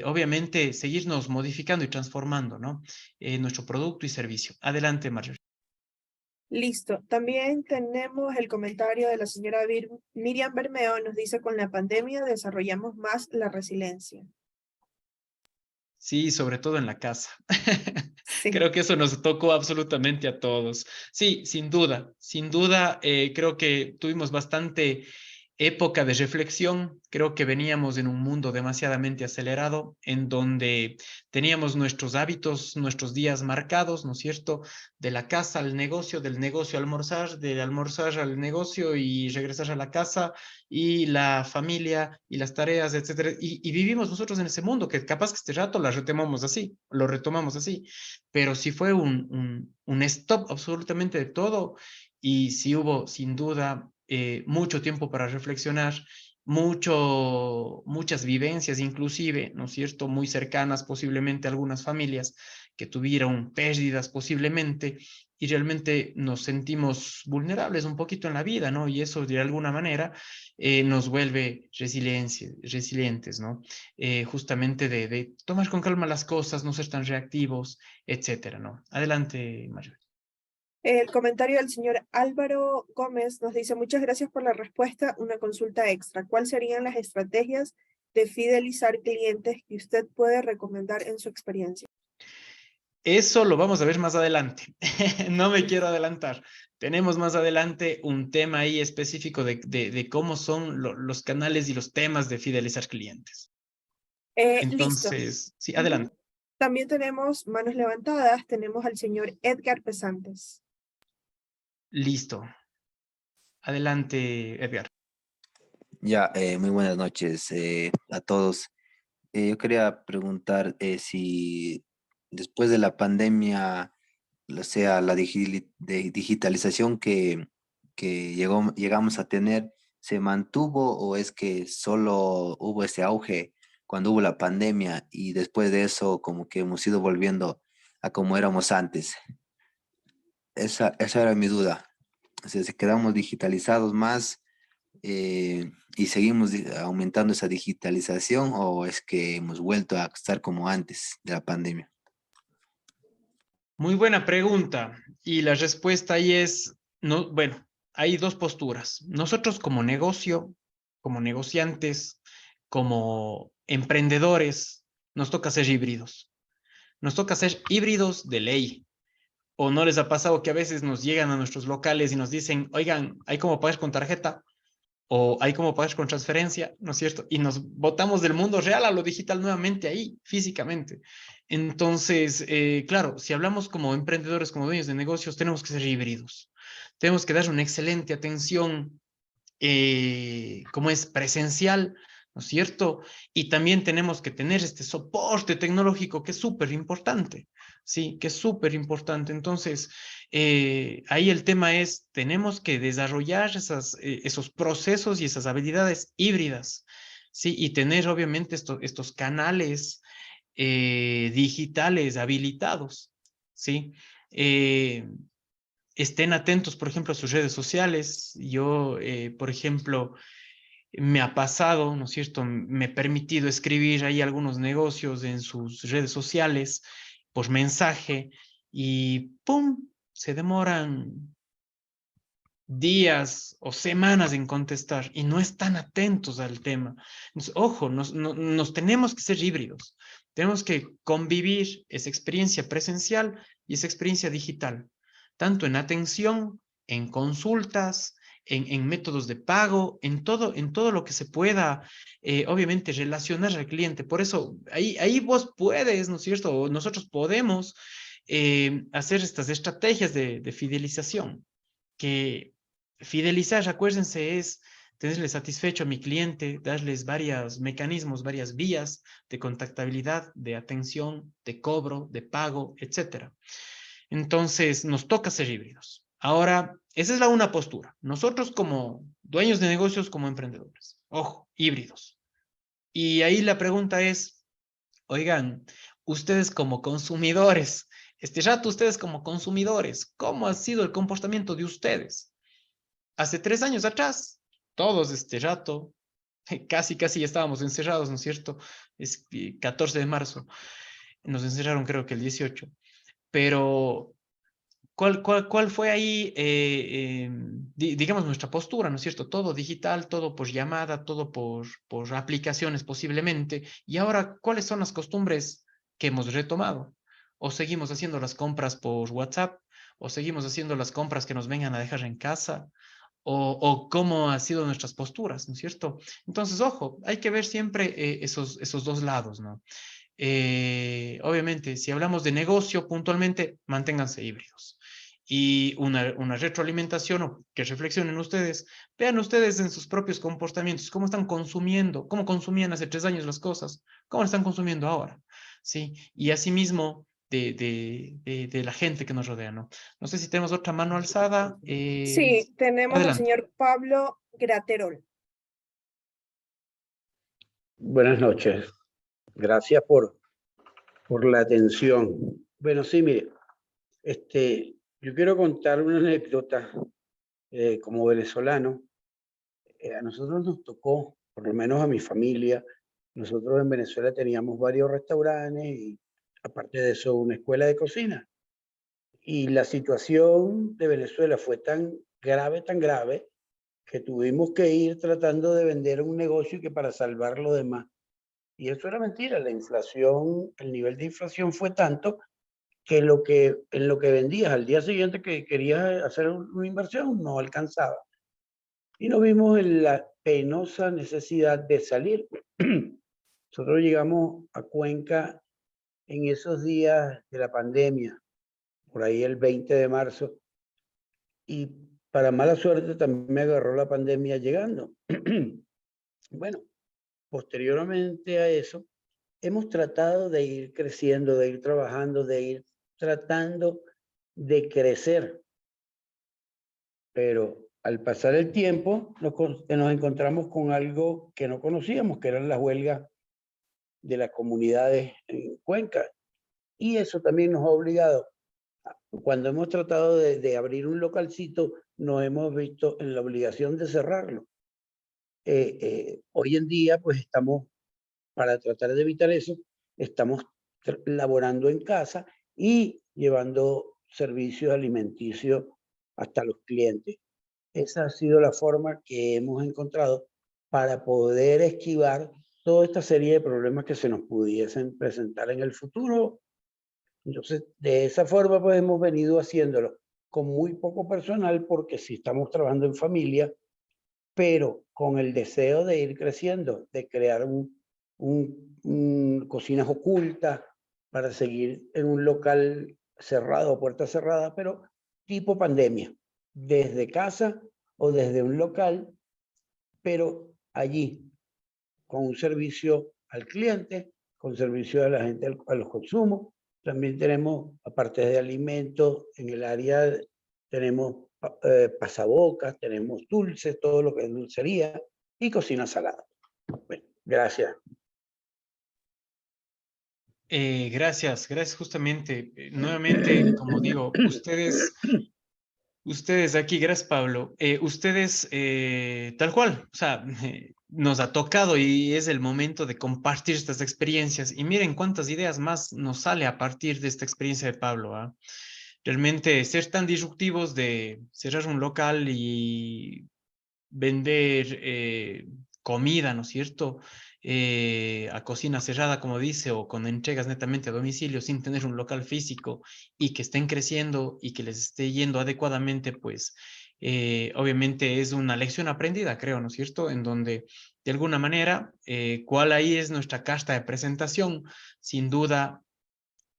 D: obviamente seguirnos modificando y transformando, ¿no? Nuestro producto y servicio. Adelante, Marjorie.
B: Listo. También tenemos el comentario de la señora Miriam Bermeo. Nos dice, con la pandemia desarrollamos más la resiliencia.
D: Sí, sobre todo en la casa.
B: Sí.
D: Creo que eso nos tocó absolutamente a todos. Sí, sin duda, creo que tuvimos bastante época de reflexión. Creo que veníamos en un mundo demasiadamente acelerado, en donde teníamos nuestros hábitos, nuestros días marcados, ¿no es cierto? De la casa al negocio, del negocio al almorzar, del almorzar al negocio y regresar a la casa y la familia y las tareas, etcétera. Y vivimos nosotros en ese mundo que capaz que este rato lo retomamos así, pero sí fue un stop absolutamente de todo y sí hubo sin duda mucho tiempo para reflexionar, muchas vivencias inclusive, ¿no es cierto?, muy cercanas posiblemente a algunas familias que tuvieron pérdidas posiblemente y realmente nos sentimos vulnerables un poquito en la vida, ¿no? Y eso de alguna manera nos vuelve resilientes, ¿no? Justamente de tomar con calma las cosas, no ser tan reactivos, etcétera, ¿no? Adelante, Mario.
B: El comentario del señor Álvaro Gómez nos dice, muchas gracias por la respuesta. Una consulta extra. ¿Cuáles serían las estrategias de fidelizar clientes que usted puede recomendar en su experiencia?
D: Eso lo vamos a ver más adelante. No me quiero adelantar. Tenemos más adelante un tema ahí específico de cómo son los canales y los temas de fidelizar clientes.
B: Listo.
D: Entonces, sí, adelante.
B: También tenemos manos levantadas. Tenemos al señor Edgar Pesantes.
D: Listo. Adelante, Edgar.
E: Ya, muy buenas noches a todos. Yo quería preguntar si después de la pandemia, o sea, la digitalización que llegamos a tener, ¿se mantuvo o es que solo hubo ese auge cuando hubo la pandemia y después de eso como que hemos ido volviendo a como éramos antes? Esa era mi duda. O sea, si quedamos digitalizados más y seguimos aumentando esa digitalización o es que hemos vuelto a estar como antes de la pandemia.
D: Muy buena pregunta. Y la respuesta ahí es, no, bueno, hay dos posturas. Nosotros como negocio, como negociantes, como emprendedores, nos toca ser híbridos. Nos toca ser híbridos de ley. ¿O no les ha pasado que a veces nos llegan a nuestros locales y nos dicen, oigan, ¿hay cómo pagar con tarjeta? O hay como pagar con transferencia, ¿no es cierto? Y nos botamos del mundo real a lo digital nuevamente ahí, físicamente. Entonces, claro, si hablamos como emprendedores, como dueños de negocios, tenemos que ser híbridos. Tenemos que dar una excelente atención, como es presencial, ¿no es cierto? Y también tenemos que tener este soporte tecnológico que es súper importante, ¿sí? Que es súper importante. Entonces, ahí el tema es, tenemos que desarrollar esos procesos y esas habilidades híbridas, ¿sí? Y tener obviamente estos canales digitales habilitados, ¿sí? Estén atentos, por ejemplo, a sus redes sociales. Yo, por ejemplo, me ha pasado, ¿no es cierto? Me he permitido escribir ahí algunos negocios en sus redes sociales por mensaje y ¡pum! Se demoran días o semanas en contestar y no están atentos al tema. Entonces, ojo, nos tenemos que ser híbridos. Tenemos que convivir esa experiencia presencial y esa experiencia digital, tanto en atención, en consultas, en métodos de pago, en todo lo que se pueda, obviamente, relacionar al cliente. Por eso, ahí vos puedes, ¿no es cierto? O nosotros podemos hacer estas estrategias de fidelización, que fidelizar, acuérdense, es tenerle satisfecho a mi cliente, darles varios mecanismos, varias vías de contactabilidad, de atención, de cobro, de pago, etcétera. Entonces, nos toca ser híbridos. Ahora, esa es la una postura. Nosotros como dueños de negocios, como emprendedores. Ojo, híbridos. Y ahí la pregunta es, oigan, ustedes como consumidores, este rato ustedes como consumidores, ¿cómo ha sido el comportamiento de ustedes? Hace 3 años atrás, todos este rato, casi ya estábamos encerrados, ¿no es cierto? Es 14 de marzo, nos encerraron creo que el 18, pero ¿cuál fue ahí, digamos, nuestra postura, ¿no es cierto? Todo digital, todo por llamada, todo por aplicaciones posiblemente, y ahora, ¿cuáles son las costumbres que hemos retomado? ¿O seguimos haciendo las compras por WhatsApp? ¿O seguimos haciendo las compras que nos vengan a dejar en casa? O cómo han sido nuestras posturas, ¿no es cierto? Entonces, ojo, hay que ver siempre esos dos lados, ¿no? Obviamente, si hablamos de negocio puntualmente, manténganse híbridos. Y una retroalimentación o que reflexionen ustedes, vean ustedes en sus propios comportamientos, cómo están consumiendo, cómo consumían hace 3 años las cosas, cómo están consumiendo ahora, ¿sí? Y asimismo de la gente que nos rodea, ¿no? No sé si tenemos otra mano alzada.
B: Sí, tenemos al
D: Adelante.
B: señor Pablo Graterol.
F: Buenas noches. Gracias por la atención. Bueno, sí, mire, yo quiero contar una anécdota como venezolano. A nosotros nos tocó, por lo menos a mi familia, nosotros en Venezuela teníamos varios restaurantes y aparte de eso una escuela de cocina. Y la situación de Venezuela fue tan grave, que tuvimos que ir tratando de vender un negocio que para salvar lo demás. Y eso era mentira, la inflación, el nivel de inflación fue tanto que en lo que vendías al día siguiente que querías hacer una inversión no alcanzaba. Y nos vimos en la penosa necesidad de salir. Nosotros llegamos a Cuenca en esos días de la pandemia, por ahí el 20 de marzo, y para mala suerte también me agarró la pandemia llegando. Bueno, posteriormente a eso, hemos tratado de ir creciendo, de ir trabajando, de ir tratando de crecer, pero al pasar el tiempo nos encontramos con algo que no conocíamos, que eran las huelgas de las comunidades en Cuenca. Y eso también nos ha obligado, cuando hemos tratado de abrir un localcito, nos hemos visto en la obligación de cerrarlo. Hoy en día, pues estamos, para tratar de evitar eso, estamos laborando en casa y llevando servicios alimenticios hasta los clientes. Esa ha sido la forma que hemos encontrado para poder esquivar toda esta serie de problemas que se nos pudiesen presentar en el futuro. Entonces, de esa forma, pues hemos venido haciéndolo con muy poco personal, porque sí estamos trabajando en familia, pero con el deseo de ir creciendo, de crear cocinas ocultas para seguir en un local cerrado, puerta cerrada, pero tipo pandemia, desde casa o desde un local, pero allí, con un servicio al cliente, con servicio a la gente, a los consumos. También tenemos, aparte de alimentos, en el área tenemos pasabocas, tenemos dulces, todo lo que es dulcería y cocina salada. Bueno, gracias.
D: Gracias, gracias justamente. Nuevamente, como digo, ustedes aquí, gracias Pablo, ustedes tal cual, o sea, nos ha tocado y es el momento de compartir estas experiencias y miren cuántas ideas más nos sale a partir de esta experiencia de Pablo, ¿ah? Realmente ser tan disruptivos de cerrar un local y vender comida, ¿no es cierto? A cocina cerrada, como dice, o con entregas netamente a domicilio sin tener un local físico y que estén creciendo y que les esté yendo adecuadamente, pues obviamente es una lección aprendida, creo, ¿no es cierto? En donde de alguna manera, ¿cuál ahí es nuestra carta de presentación? Sin duda,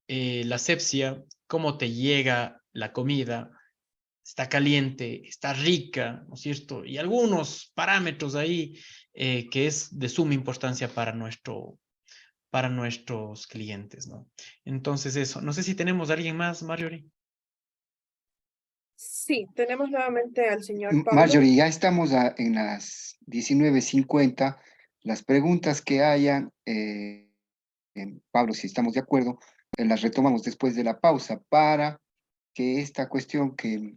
D: la asepsia, cómo te llega la comida, está caliente, está rica, ¿no es cierto? Y algunos parámetros ahí que es de suma importancia para nuestros clientes, ¿no? Entonces eso, no sé si tenemos a alguien más, Marjorie.
B: Sí, tenemos nuevamente al señor Pablo.
C: Marjorie, ya estamos en las 19:50. Las preguntas que hayan, Pablo, si estamos de acuerdo, las retomamos después de la pausa para que esta cuestión que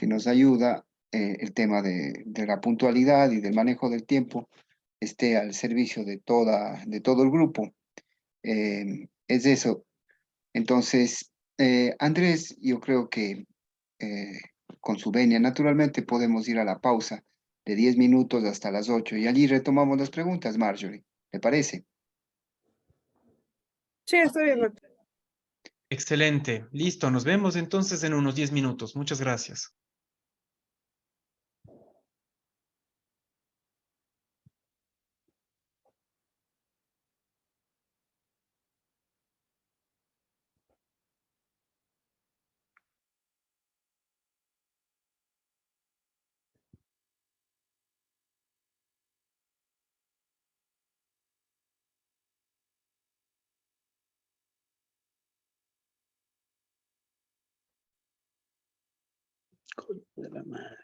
C: nos ayuda, el tema de la puntualidad y del manejo del tiempo, esté al servicio de todo el grupo. Es eso. Entonces, Andrés, yo creo que eh, con su venia, naturalmente podemos ir a la pausa de 10 minutos hasta las 8 y allí retomamos las preguntas, Marjorie. ¿Le parece?
B: Sí, estoy bien, doctor.
D: Excelente, listo, nos vemos entonces en unos 10 minutos. Muchas gracias.
F: De la madre.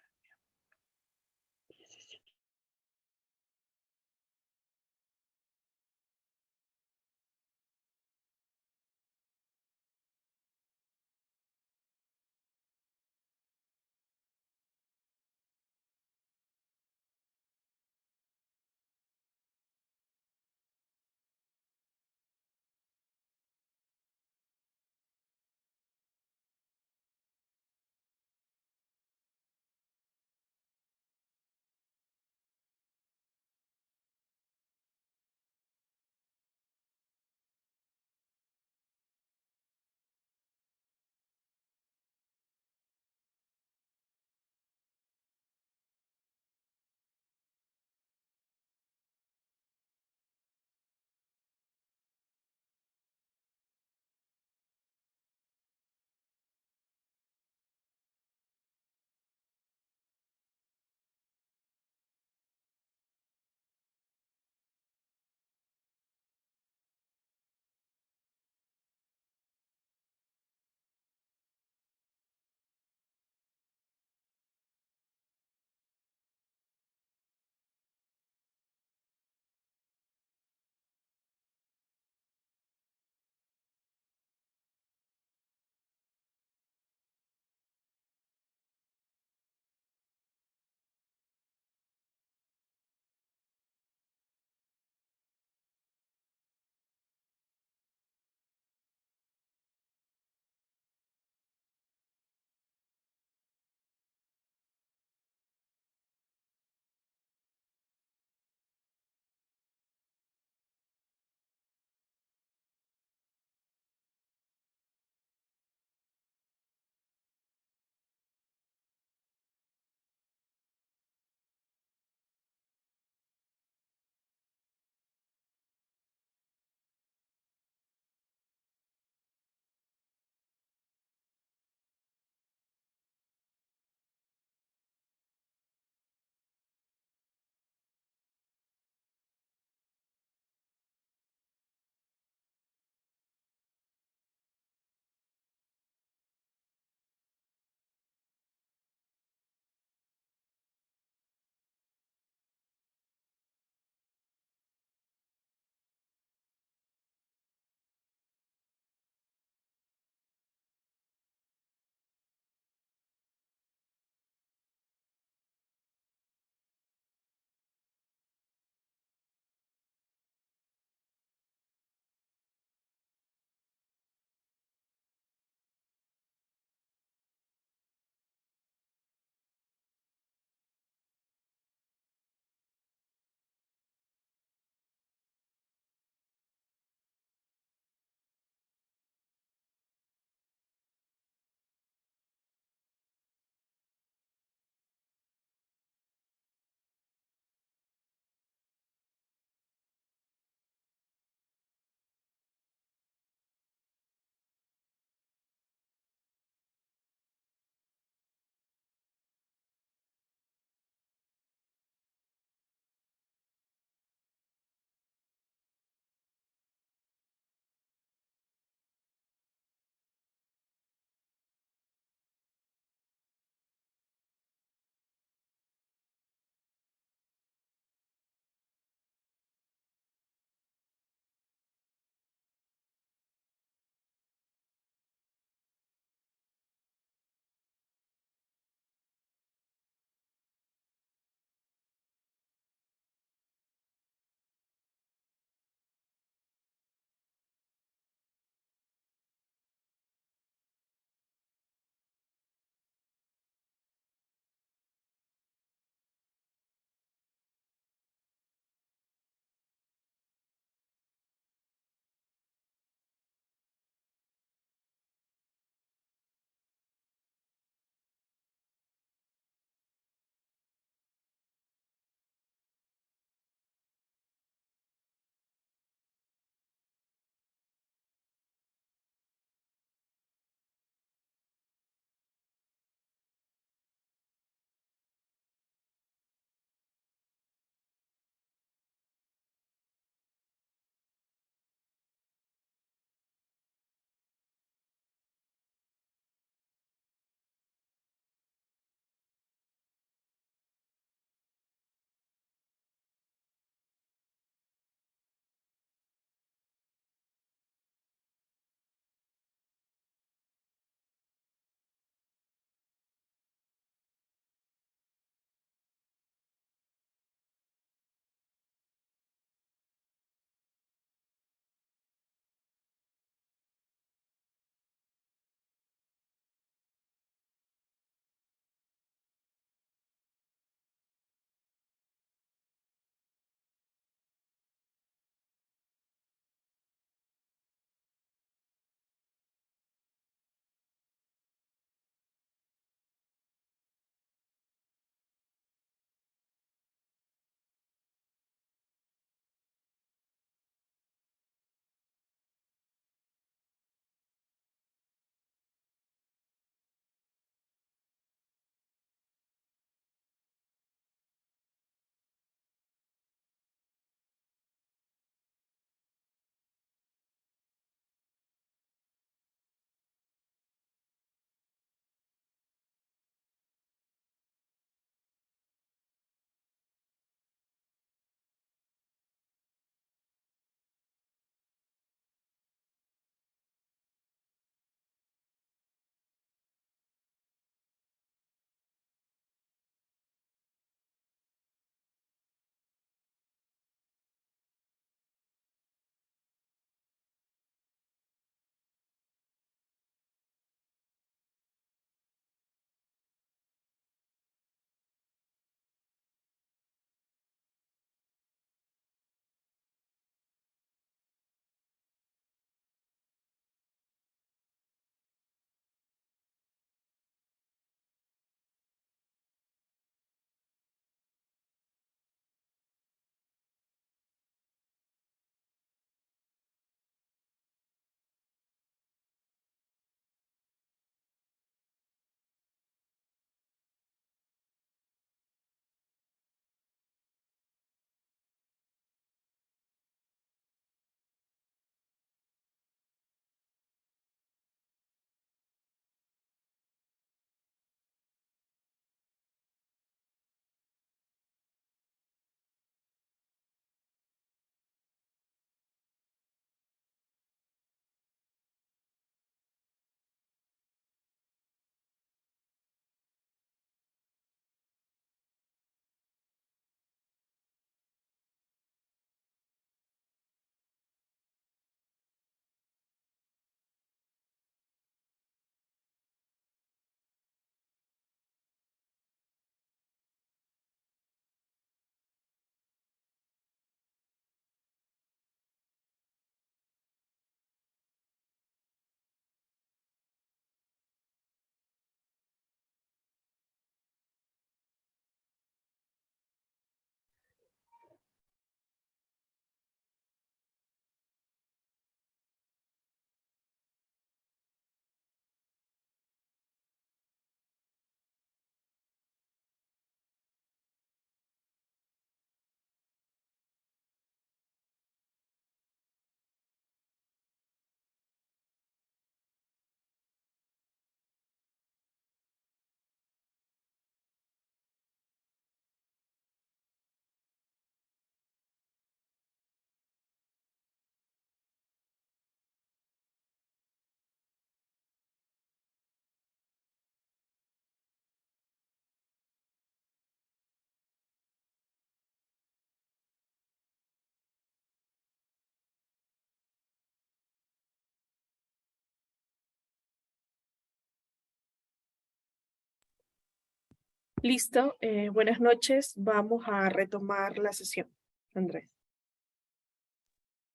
B: Listo, buenas noches. Vamos a retomar la sesión, Andrés.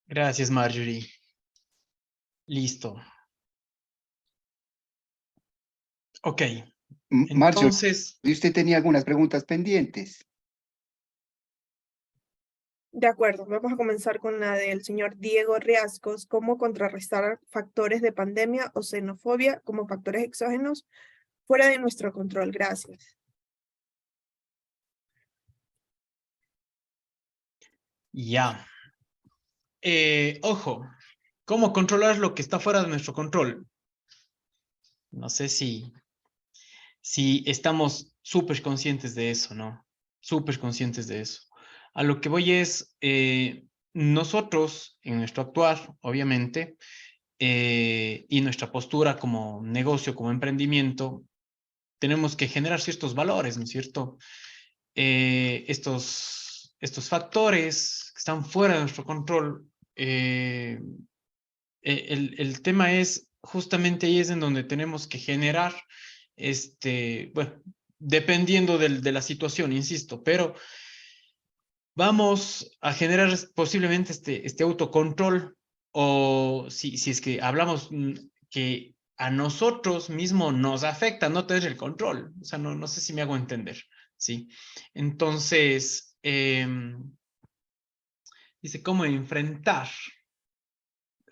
D: Gracias, Marjorie. Listo. Ok,
C: Marjorie,
D: entonces,
C: usted tenía algunas preguntas pendientes.
B: De acuerdo, vamos a comenzar con la del señor Diego Riascos. ¿Cómo contrarrestar factores de pandemia o xenofobia como factores exógenos fuera de nuestro control? Gracias.
D: ya. Ojo, ¿cómo controlar lo que está fuera de nuestro control? No sé si estamos súper conscientes de eso, ¿no? Súper conscientes de eso. A lo que voy es, nosotros, en nuestro actuar, obviamente, y nuestra postura como negocio, como emprendimiento, tenemos que generar ciertos valores, ¿no es cierto? Estos factores que están fuera de nuestro control, el tema es, justamente ahí es en donde tenemos que generar, bueno, dependiendo de la situación, insisto, pero vamos a generar posiblemente este autocontrol, o si es que hablamos que a nosotros mismos nos afecta no tener el control. O sea, no sé si me hago entender, ¿sí? Entonces, dice, ¿cómo enfrentar?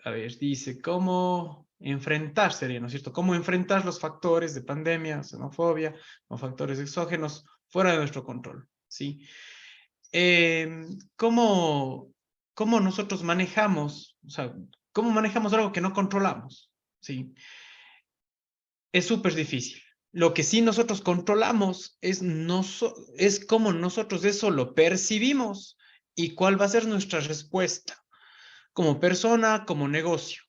D: A ver, dice, ¿cómo enfrentar sería, ¿no es cierto? ¿Cómo enfrentar los factores de pandemia, xenofobia, o factores exógenos fuera de nuestro control, ¿sí? ¿Cómo nosotros manejamos, o sea, cómo manejamos algo que no controlamos? ¿Sí? Es súper difícil. Lo que sí nosotros controlamos es cómo nosotros eso lo percibimos y cuál va a ser nuestra respuesta como persona, como negocio.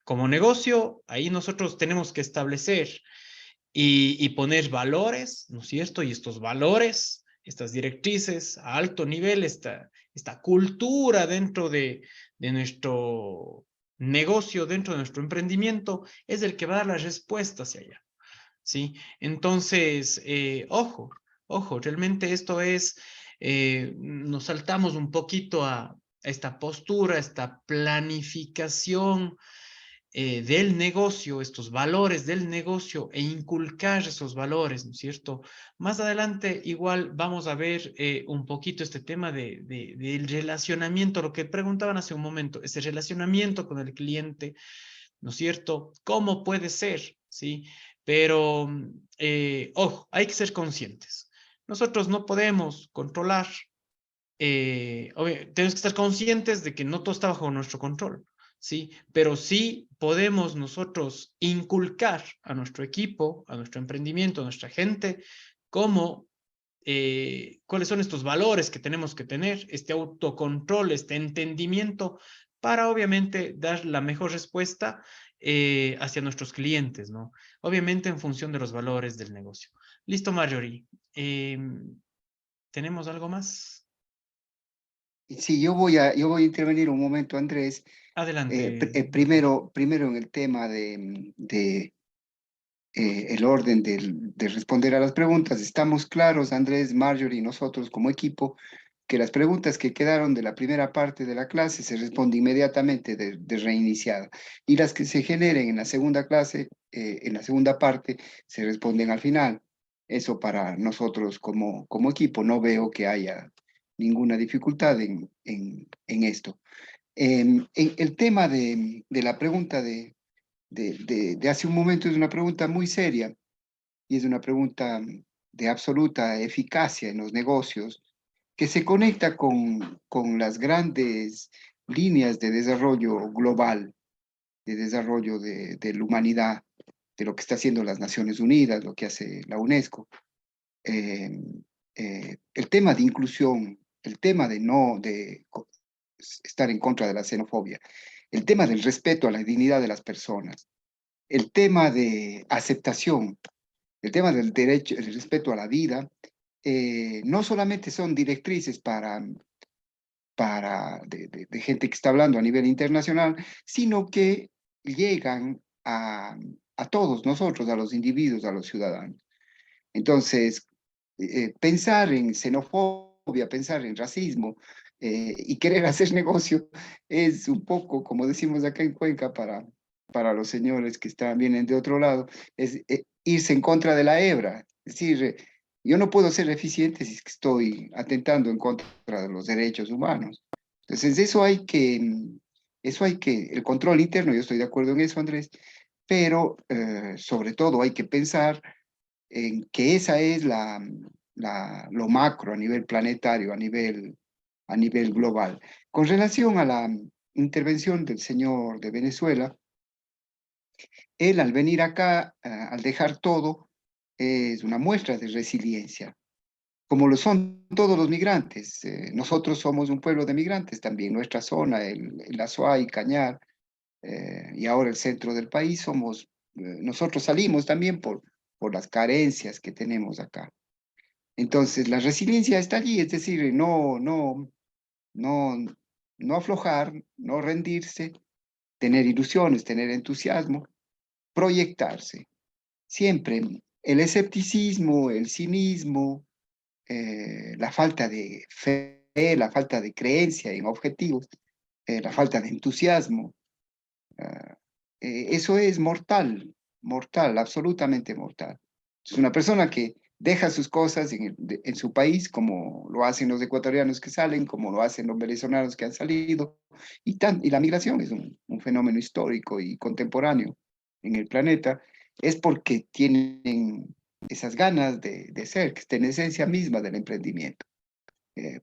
D: Como negocio, ahí nosotros tenemos que establecer y poner valores, ¿no es cierto? Y estos valores, estas directrices a alto nivel, esta cultura dentro de nuestro negocio, dentro de nuestro emprendimiento, es el que va a dar la respuesta hacia allá, ¿sí? Entonces, ojo, realmente esto es, nos saltamos un poquito a esta postura, esta planificación del negocio, estos valores del negocio e inculcar esos valores, ¿no es cierto? Más adelante igual vamos a ver un poquito este tema del relacionamiento, lo que preguntaban hace un momento, ese relacionamiento con el cliente, ¿no es cierto? ¿Cómo puede ser? ¿Sí? Pero, ojo, hay que ser conscientes. Nosotros no podemos controlar, tenemos que estar conscientes de que no todo está bajo nuestro control. ¿Sí? Pero sí podemos nosotros inculcar a nuestro equipo, a nuestro emprendimiento, a nuestra gente, cuáles son estos valores que tenemos que tener, este autocontrol, este entendimiento, para obviamente dar la mejor respuesta hacia nuestros clientes, ¿no? Obviamente en función de los valores del negocio. Listo, Marjorie. ¿Tenemos algo más?
C: Sí, yo voy a intervenir un momento, Andrés.
D: Adelante.
C: Primero en el tema el orden de responder a las preguntas. Estamos claros, Andrés, Marjorie y nosotros como equipo, que las preguntas que quedaron de la primera parte de la clase se responden inmediatamente de reiniciada. Y las que se generen en la segunda clase, en la segunda parte, se responden al final. Eso para nosotros como equipo, no veo que haya ninguna dificultad en esto. El tema de la pregunta de hace un momento es una pregunta muy seria y es una pregunta de absoluta eficacia en los negocios que se conecta con las grandes líneas de desarrollo global, de desarrollo de la humanidad, de lo que está haciendo las Naciones Unidas, lo que hace la UNESCO. El tema de inclusión, el tema de estar en contra de la xenofobia, el tema del respeto a la dignidad de las personas, el tema de aceptación, el tema del derecho, el respeto a la vida, no solamente son directrices de gente que está hablando a nivel internacional, sino que llegan a todos nosotros, a los individuos, a los ciudadanos. Entonces, pensar en xenofobia, pensar en racismo y querer hacer negocio es un poco, como decimos acá en Cuenca, para los señores que vienen de otro lado, es irse en contra de la hebra. Es decir, yo no puedo ser eficiente si es que estoy atentando en contra de los derechos humanos. Entonces, el control interno, yo estoy de acuerdo en eso, Andrés, pero sobre todo hay que pensar en que esa es lo macro a nivel planetario, a nivel global. Con relación a la intervención del señor de Venezuela, él al venir acá, al dejar todo, es una muestra de resiliencia, como lo son todos los migrantes. Nosotros somos un pueblo de migrantes también, nuestra zona, el Azuay, Cañar, y ahora el centro del país, nosotros salimos también por las carencias que tenemos acá. Entonces, la resiliencia está allí, es decir, no, no aflojar, no rendirse, tener ilusiones, tener entusiasmo, proyectarse. Siempre el escepticismo, el cinismo, la falta de fe, la falta de creencia en objetivos, la falta de entusiasmo, eso es mortal, mortal, absolutamente mortal. Es una persona que deja sus cosas en su país, como lo hacen los ecuatorianos que salen, como lo hacen los venezolanos que han salido, y la migración es un fenómeno histórico y contemporáneo en el planeta, es porque tienen esas ganas de ser, que está en esencia misma del emprendimiento.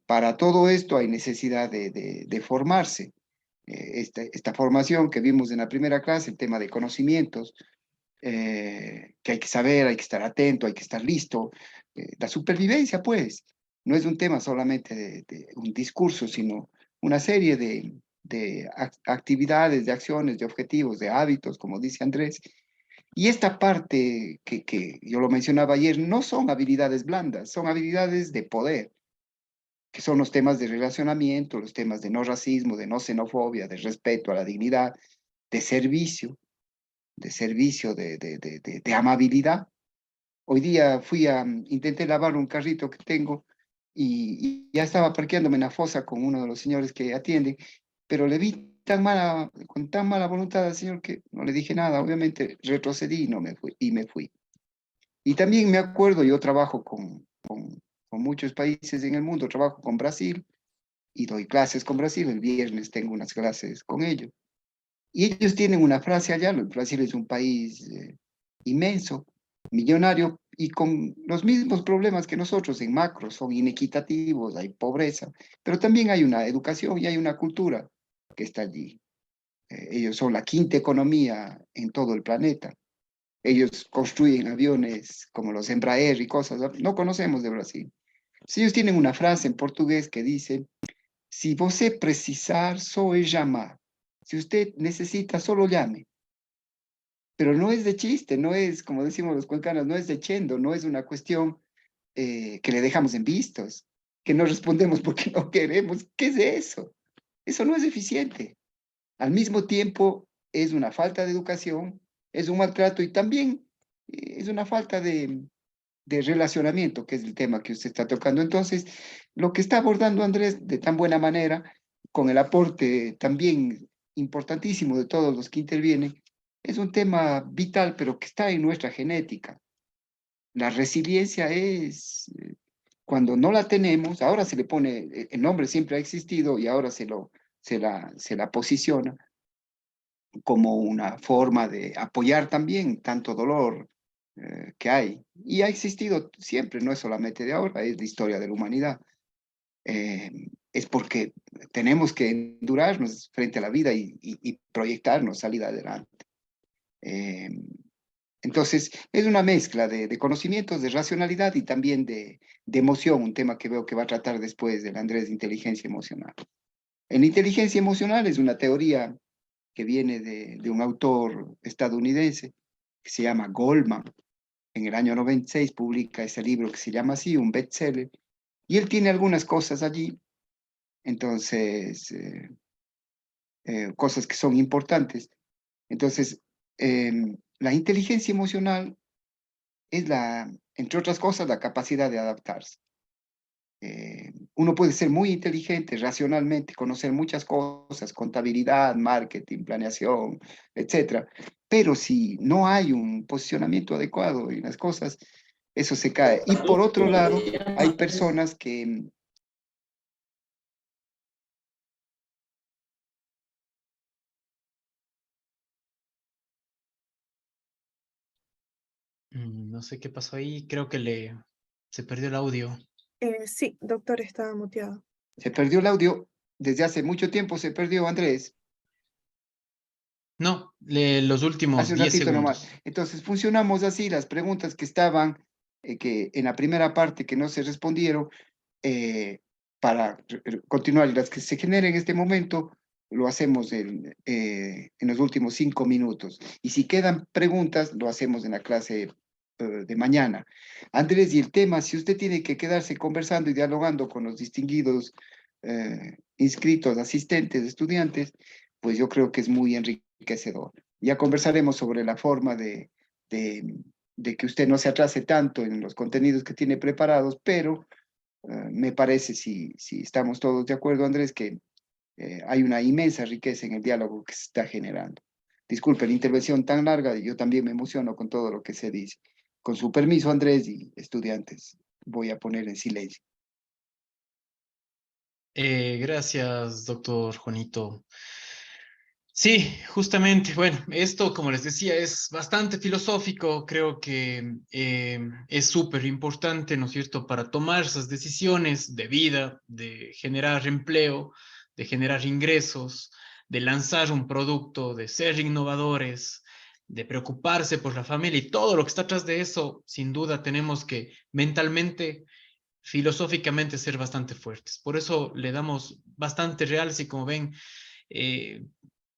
C: Para todo esto hay necesidad de formarse. Esta formación que vimos en la primera clase, el tema de conocimientos, que hay que saber, hay que estar atento, hay que estar listo. La supervivencia, pues, no es un tema solamente de un discurso, sino una serie de actividades, de acciones, de objetivos, de hábitos, como dice Andrés. Y esta parte que yo lo mencionaba ayer, no son habilidades blandas, son habilidades de poder, que son los temas de relacionamiento, los temas de no racismo, de no xenofobia, de respeto a la dignidad, de servicio, de amabilidad. Hoy día intenté lavar un carrito que tengo y ya estaba parqueándome en la fosa con uno de los señores que atienden, pero le vi con tan mala voluntad al señor que no le dije nada. Obviamente retrocedí y me fui. Y también me acuerdo, yo trabajo con muchos países en el mundo, trabajo con Brasil y doy clases con Brasil. El viernes tengo unas clases con ellos. Y ellos tienen una frase allá. Brasil es un país inmenso, millonario, y con los mismos problemas que nosotros en macro. Son inequitativos, hay pobreza, pero también hay una educación y hay una cultura que está allí. Ellos son la quinta economía en todo el planeta. Ellos construyen aviones como los Embraer y cosas. No conocemos de Brasil. Si ellos tienen una frase en portugués que dice: si você precisar, só é llamar. Si usted necesita, solo llame. Pero no es de chiste, no es, como decimos los cuencanos, no es de chendo, no es una cuestión que le dejamos en vistos, que no respondemos porque no queremos. ¿Qué es eso? Eso no es eficiente. Al mismo tiempo, es una falta de educación, es un maltrato y también es una falta de relacionamiento, que es el tema que usted está tocando. Entonces, lo que está abordando Andrés de tan buena manera, con el aporte también importantísimo de todos los que intervienen, es un tema vital, pero que está en nuestra genética. La resiliencia es, cuando no la tenemos, ahora se le pone, el nombre siempre ha existido y ahora se la posiciona como una forma de apoyar también tanto dolor que hay. Y ha existido siempre, no es solamente de ahora, es la historia de la humanidad. Es porque tenemos que endurarnos frente a la vida y proyectarnos, salir adelante. Entonces, es una mezcla de conocimientos, de racionalidad y también de emoción, un tema que veo que va a tratar después del Andrés de inteligencia emocional. En inteligencia emocional es una teoría que viene de un autor estadounidense que se llama Goldman. En el año 96 publica ese libro que se llama así, un bestseller, y él tiene algunas cosas allí, entonces, cosas que son importantes. Entonces, la inteligencia emocional es entre otras cosas, la capacidad de adaptarse. Uno puede ser muy inteligente racionalmente, conocer muchas cosas, contabilidad, marketing, planeación, etcétera, pero si no hay un posicionamiento adecuado en las cosas, eso se cae. Y por otro lado, hay personas que
D: No sé qué pasó ahí, creo que se perdió el audio.
B: Sí, doctor, estaba muteado.
C: se perdió el audio, desde hace mucho tiempo se perdió, Andrés,
D: No, los últimos
C: hace un
D: 10
C: ratito nomás.
D: segundos.
C: Entonces funcionamos así, las preguntas que estaban, que en la primera parte que no se respondieron, para continuar, y las que se generen en este momento, lo hacemos en los últimos 5 minutos. Y si quedan preguntas, lo hacemos en la clase de mañana. Andrés, y el tema, si usted tiene que quedarse conversando y dialogando con los distinguidos inscritos, asistentes, estudiantes, pues yo creo que es muy enriquecedor. Ya conversaremos sobre la forma de que usted no se atrase tanto en los contenidos que tiene preparados, pero me parece, si estamos todos de acuerdo, Andrés, que hay una inmensa riqueza en el diálogo que se está generando. Disculpe la intervención tan larga, yo también me emociono con todo lo que se dice. Con su permiso, Andrés y estudiantes, voy a poner en silencio.
D: Gracias, doctor Juanito. Sí, justamente, bueno, esto, como les decía, es bastante filosófico, creo que es súper importante, ¿no es cierto?, para tomar esas decisiones de vida, de generar empleo, de generar ingresos, de lanzar un producto, de ser innovadores, de preocuparse por la familia y todo lo que está atrás de eso, sin duda tenemos que mentalmente, filosóficamente ser bastante fuertes. Por eso le damos bastante real, si como ven, eh,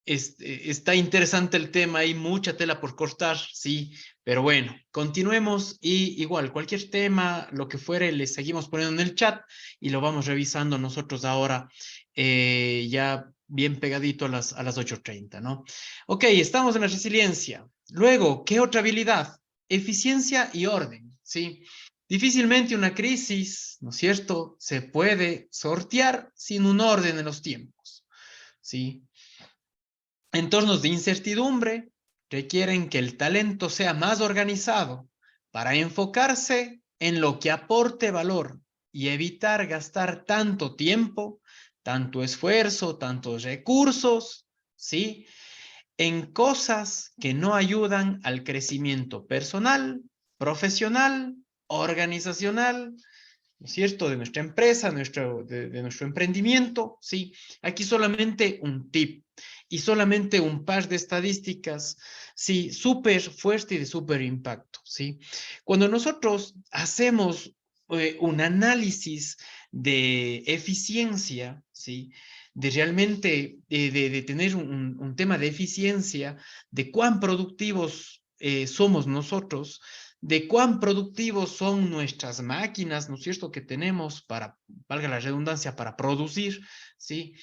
D: está interesante el tema, hay mucha tela por cortar, sí, pero bueno, continuemos y igual, cualquier tema, lo que fuere, le seguimos poniendo en el chat y lo vamos revisando nosotros ahora ya bien pegadito a las 8:30, ¿no? Ok, estamos en la resiliencia. Luego, ¿qué otra habilidad? Eficiencia y orden, ¿sí? Difícilmente una crisis, ¿no es cierto?, se puede sortear sin un orden en los tiempos, ¿sí? Entornos de incertidumbre requieren que el talento sea más organizado para enfocarse en lo que aporte valor y evitar gastar tanto tiempo, tanto esfuerzo, tantos recursos, ¿sí?, en cosas que no ayudan al crecimiento personal, profesional, organizacional, ¿no es cierto?, de nuestra empresa, de nuestro emprendimiento, ¿sí? Aquí solamente un tip y solamente un par de estadísticas, sí, súper fuerte y de súper impacto, ¿sí? Cuando nosotros hacemos un análisis de eficiencia, ¿sí?, de realmente, de tener un tema de eficiencia, de cuán productivos somos nosotros, de cuán productivos son nuestras máquinas, ¿no es cierto?, que tenemos para, valga la redundancia, para producir, ¿sí?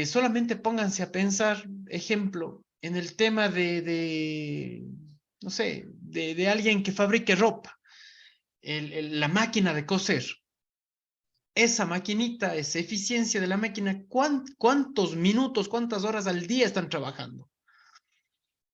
D: Solamente pónganse a pensar, ejemplo, en el tema no sé, de alguien que fabrique ropa, la máquina de coser. Esa maquinita, esa eficiencia de la máquina, ¿cuántos minutos, cuántas horas al día están trabajando?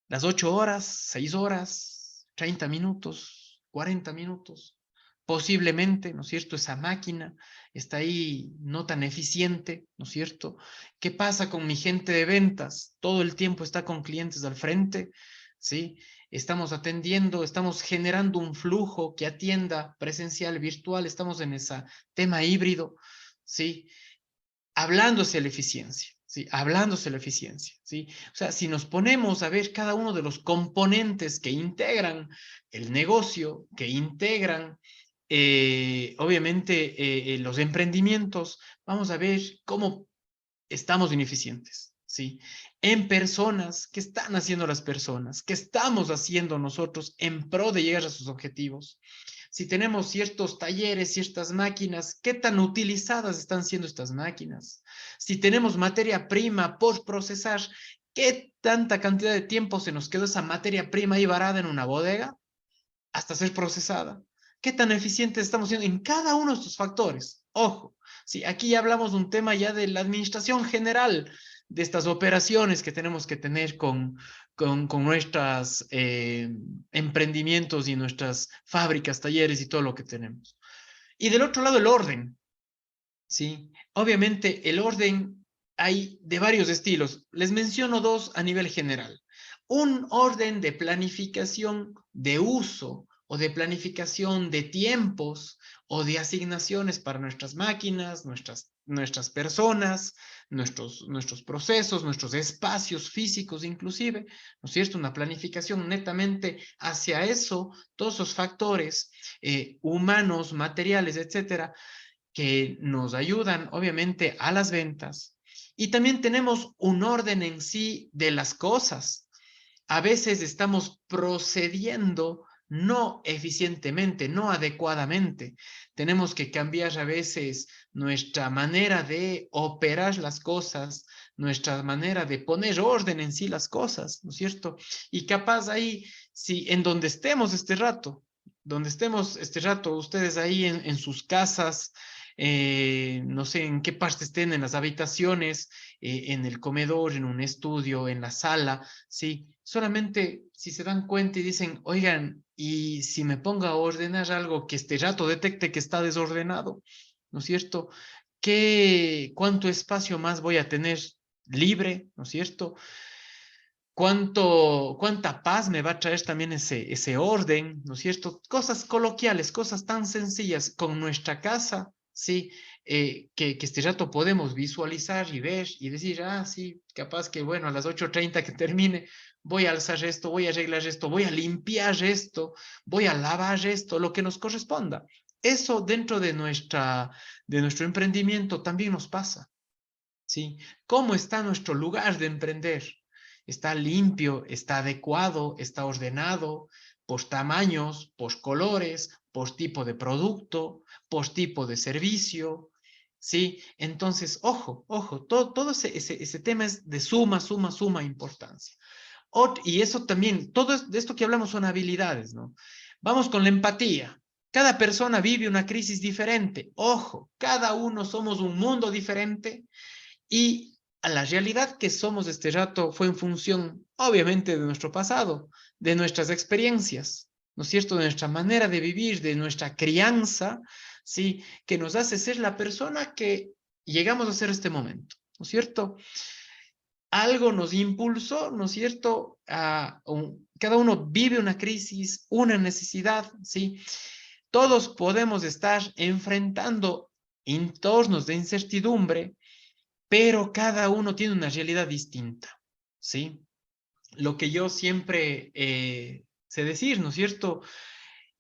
D: Las 8 horas, 6 horas, 30 minutos, 40 minutos. Posiblemente, ¿no es cierto?, esa máquina está ahí no tan eficiente, ¿no es cierto? ¿Qué pasa con mi gente de ventas? Todo el tiempo está con clientes al frente, ¿sí? Estamos atendiendo, estamos generando un flujo que atienda presencial, virtual, estamos en ese tema híbrido, ¿sí? Hablándose de la eficiencia, ¿sí? Hablándose de la eficiencia, ¿sí? O sea, si nos ponemos a ver cada uno de los componentes que integran el negocio, que integran, obviamente, los emprendimientos, vamos a ver cómo estamos ineficientes, ¿sí? En personas, ¿qué están haciendo las personas? ¿Qué estamos haciendo nosotros en pro de llegar a sus objetivos? Si tenemos ciertos talleres, ciertas máquinas, ¿qué tan utilizadas están siendo estas máquinas? Si tenemos materia prima por procesar, ¿qué tanta cantidad de tiempo se nos quedó esa materia prima ahí varada en una bodega? hasta ser procesada. ¿Qué tan eficientes estamos siendo en cada uno de estos factores? Ojo, sí, aquí ya hablamos de un tema ya de la administración general de estas operaciones que tenemos que tener con nuestros emprendimientos y nuestras fábricas, talleres y todo lo que tenemos. Y del otro lado, el orden. ¿Sí? Obviamente, el orden hay de varios estilos. Les menciono dos a nivel general. Un orden de planificación de uso o de planificación de tiempos o de asignaciones para nuestras máquinas, nuestras personas, nuestros procesos, nuestros espacios físicos inclusive, ¿no es cierto? Una planificación netamente hacia eso, todos esos factores humanos, materiales, etcétera, que nos ayudan obviamente a las ventas. Y también tenemos un orden en sí de las cosas. A veces estamos procediendo no eficientemente, no adecuadamente. Tenemos que cambiar a veces nuestra manera de operar las cosas, nuestra manera de poner orden en sí las cosas, ¿no es cierto? Y capaz ahí, si en donde estemos este rato, ustedes ahí en sus casas, no sé en qué parte estén, en las habitaciones, en el comedor, en un estudio, en la sala, ¿sí? Solamente si se dan cuenta y dicen, oigan, y si me pongo a ordenar algo que este rato detecte que está desordenado, ¿no es cierto? ¿Cuánto espacio más voy a tener libre, ¿no es cierto? ¿Cuánta paz me va a traer también ese orden, ¿no es cierto? Cosas coloquiales, cosas tan sencillas con nuestra casa, ¿sí? Que este rato podemos visualizar y ver y decir, sí, capaz que, bueno, a las 8:30 que termine, voy a alzar esto, voy a arreglar esto, voy a limpiar esto, voy a lavar esto, lo que nos corresponda. Eso dentro de nuestro emprendimiento también nos pasa, ¿sí? ¿Cómo está nuestro lugar de emprender? ¿Está limpio? ¿Está adecuado? ¿Está ordenado? Por tamaños, por colores, por tipo de producto, por tipo de servicio, ¿sí? Entonces, ojo, todo ese tema es de suma importancia. Y eso también, todo de esto que hablamos son habilidades, ¿no? Vamos con la empatía. Cada persona vive una crisis diferente. Ojo, cada uno somos un mundo diferente y a la realidad que somos este rato fue en función, obviamente, de nuestro pasado, de nuestras experiencias, ¿no es cierto? De nuestra manera de vivir, de nuestra crianza, ¿sí? Que nos hace ser la persona que llegamos a ser este momento, ¿no es cierto? Algo nos impulsó, ¿no es cierto? Cada uno vive una crisis, una necesidad, ¿sí? Todos podemos estar enfrentando entornos de incertidumbre, pero cada uno tiene una realidad distinta, ¿sí? Lo que yo siempre sé decir, ¿no es cierto?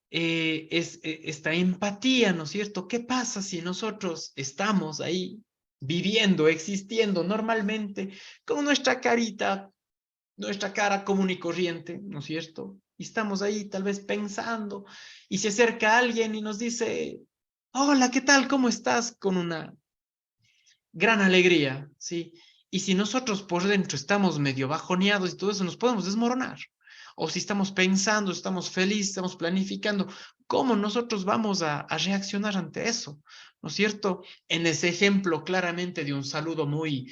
D: Es esta empatía, ¿no es cierto? ¿Qué pasa si nosotros estamos ahí viviendo, existiendo normalmente con nuestra carita, nuestra cara común y corriente, ¿no es cierto? Y estamos ahí tal vez pensando y se acerca alguien y nos dice, hola, ¿qué tal? ¿Cómo estás? Con una gran alegría, ¿sí? Y si nosotros por dentro estamos medio bajoneados y todo eso, nos podemos desmoronar. O si estamos pensando, estamos felices, estamos planificando, ¿cómo nosotros vamos a reaccionar ante eso? ¿No es cierto? En ese ejemplo claramente de un saludo muy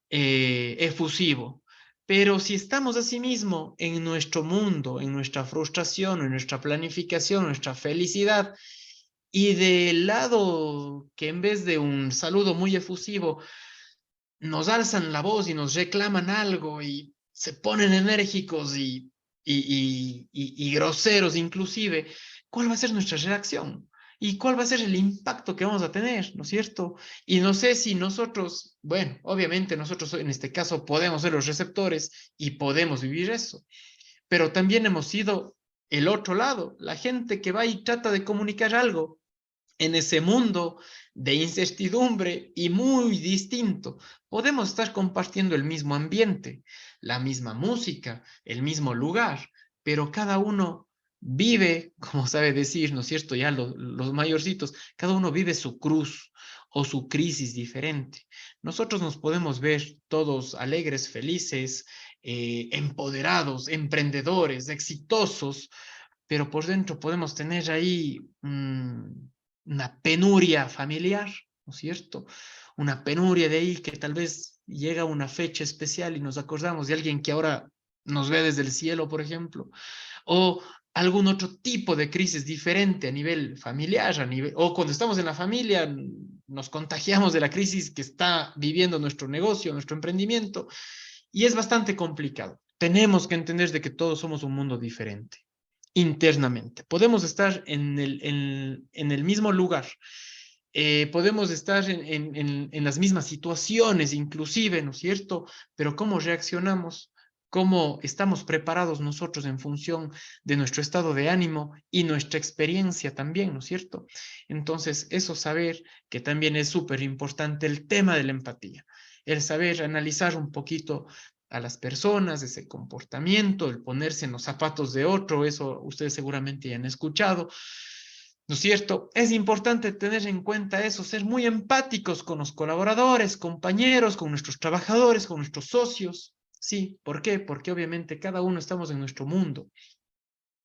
D: efusivo. Pero si estamos asimismo en nuestro mundo, en nuestra frustración, en nuestra planificación, nuestra felicidad, y del lado que en vez de un saludo muy efusivo, nos alzan la voz y nos reclaman algo y se ponen enérgicos y groseros inclusive, ¿cuál va a ser nuestra reacción? ¿Y cuál va a ser el impacto que vamos a tener? ¿No es cierto? Y no sé si nosotros, bueno, obviamente nosotros en este caso podemos ser los receptores y podemos vivir eso, pero también hemos sido el otro lado, la gente que va y trata de comunicar algo en ese mundo de incertidumbre y muy distinto. Podemos estar compartiendo el mismo ambiente, la misma música, el mismo lugar, pero cada uno vive, como sabe decir, ¿no es cierto? Ya los mayorcitos, cada uno vive su cruz o su crisis diferente. Nosotros nos podemos ver todos alegres, felices, empoderados, emprendedores, exitosos, pero por dentro podemos tener ahí una penuria familiar, ¿no es cierto? Una penuria de ahí que tal vez llega una fecha especial y nos acordamos de alguien que ahora nos ve desde el cielo, por ejemplo, o algún otro tipo de crisis diferente a nivel familiar, o cuando estamos en la familia nos contagiamos de la crisis que está viviendo nuestro negocio, nuestro emprendimiento, y es bastante complicado. Tenemos que entender de que todos somos un mundo diferente, internamente. Podemos estar en el mismo lugar, podemos estar en las mismas situaciones, inclusive, ¿no es cierto? Pero cómo reaccionamos, cómo estamos preparados nosotros en función de nuestro estado de ánimo y nuestra experiencia también, ¿no es cierto? Entonces, eso saber que también es súper importante el tema de la empatía, el saber analizar un poquito a las personas, ese comportamiento, el ponerse en los zapatos de otro, eso ustedes seguramente ya han escuchado, ¿no es cierto? Es importante tener en cuenta eso, ser muy empáticos con los colaboradores, compañeros, con nuestros trabajadores, con nuestros socios. Sí, ¿por qué? Porque obviamente cada uno estamos en nuestro mundo.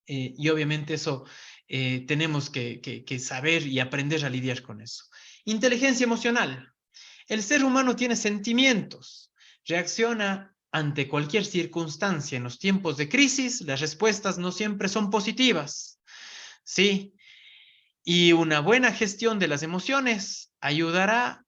D: Y obviamente eso tenemos que saber y aprender a lidiar con eso. Inteligencia emocional. El ser humano tiene sentimientos, reacciona ante cualquier circunstancia. En los tiempos de crisis, las respuestas no siempre son positivas. Sí, y una buena gestión de las emociones ayudará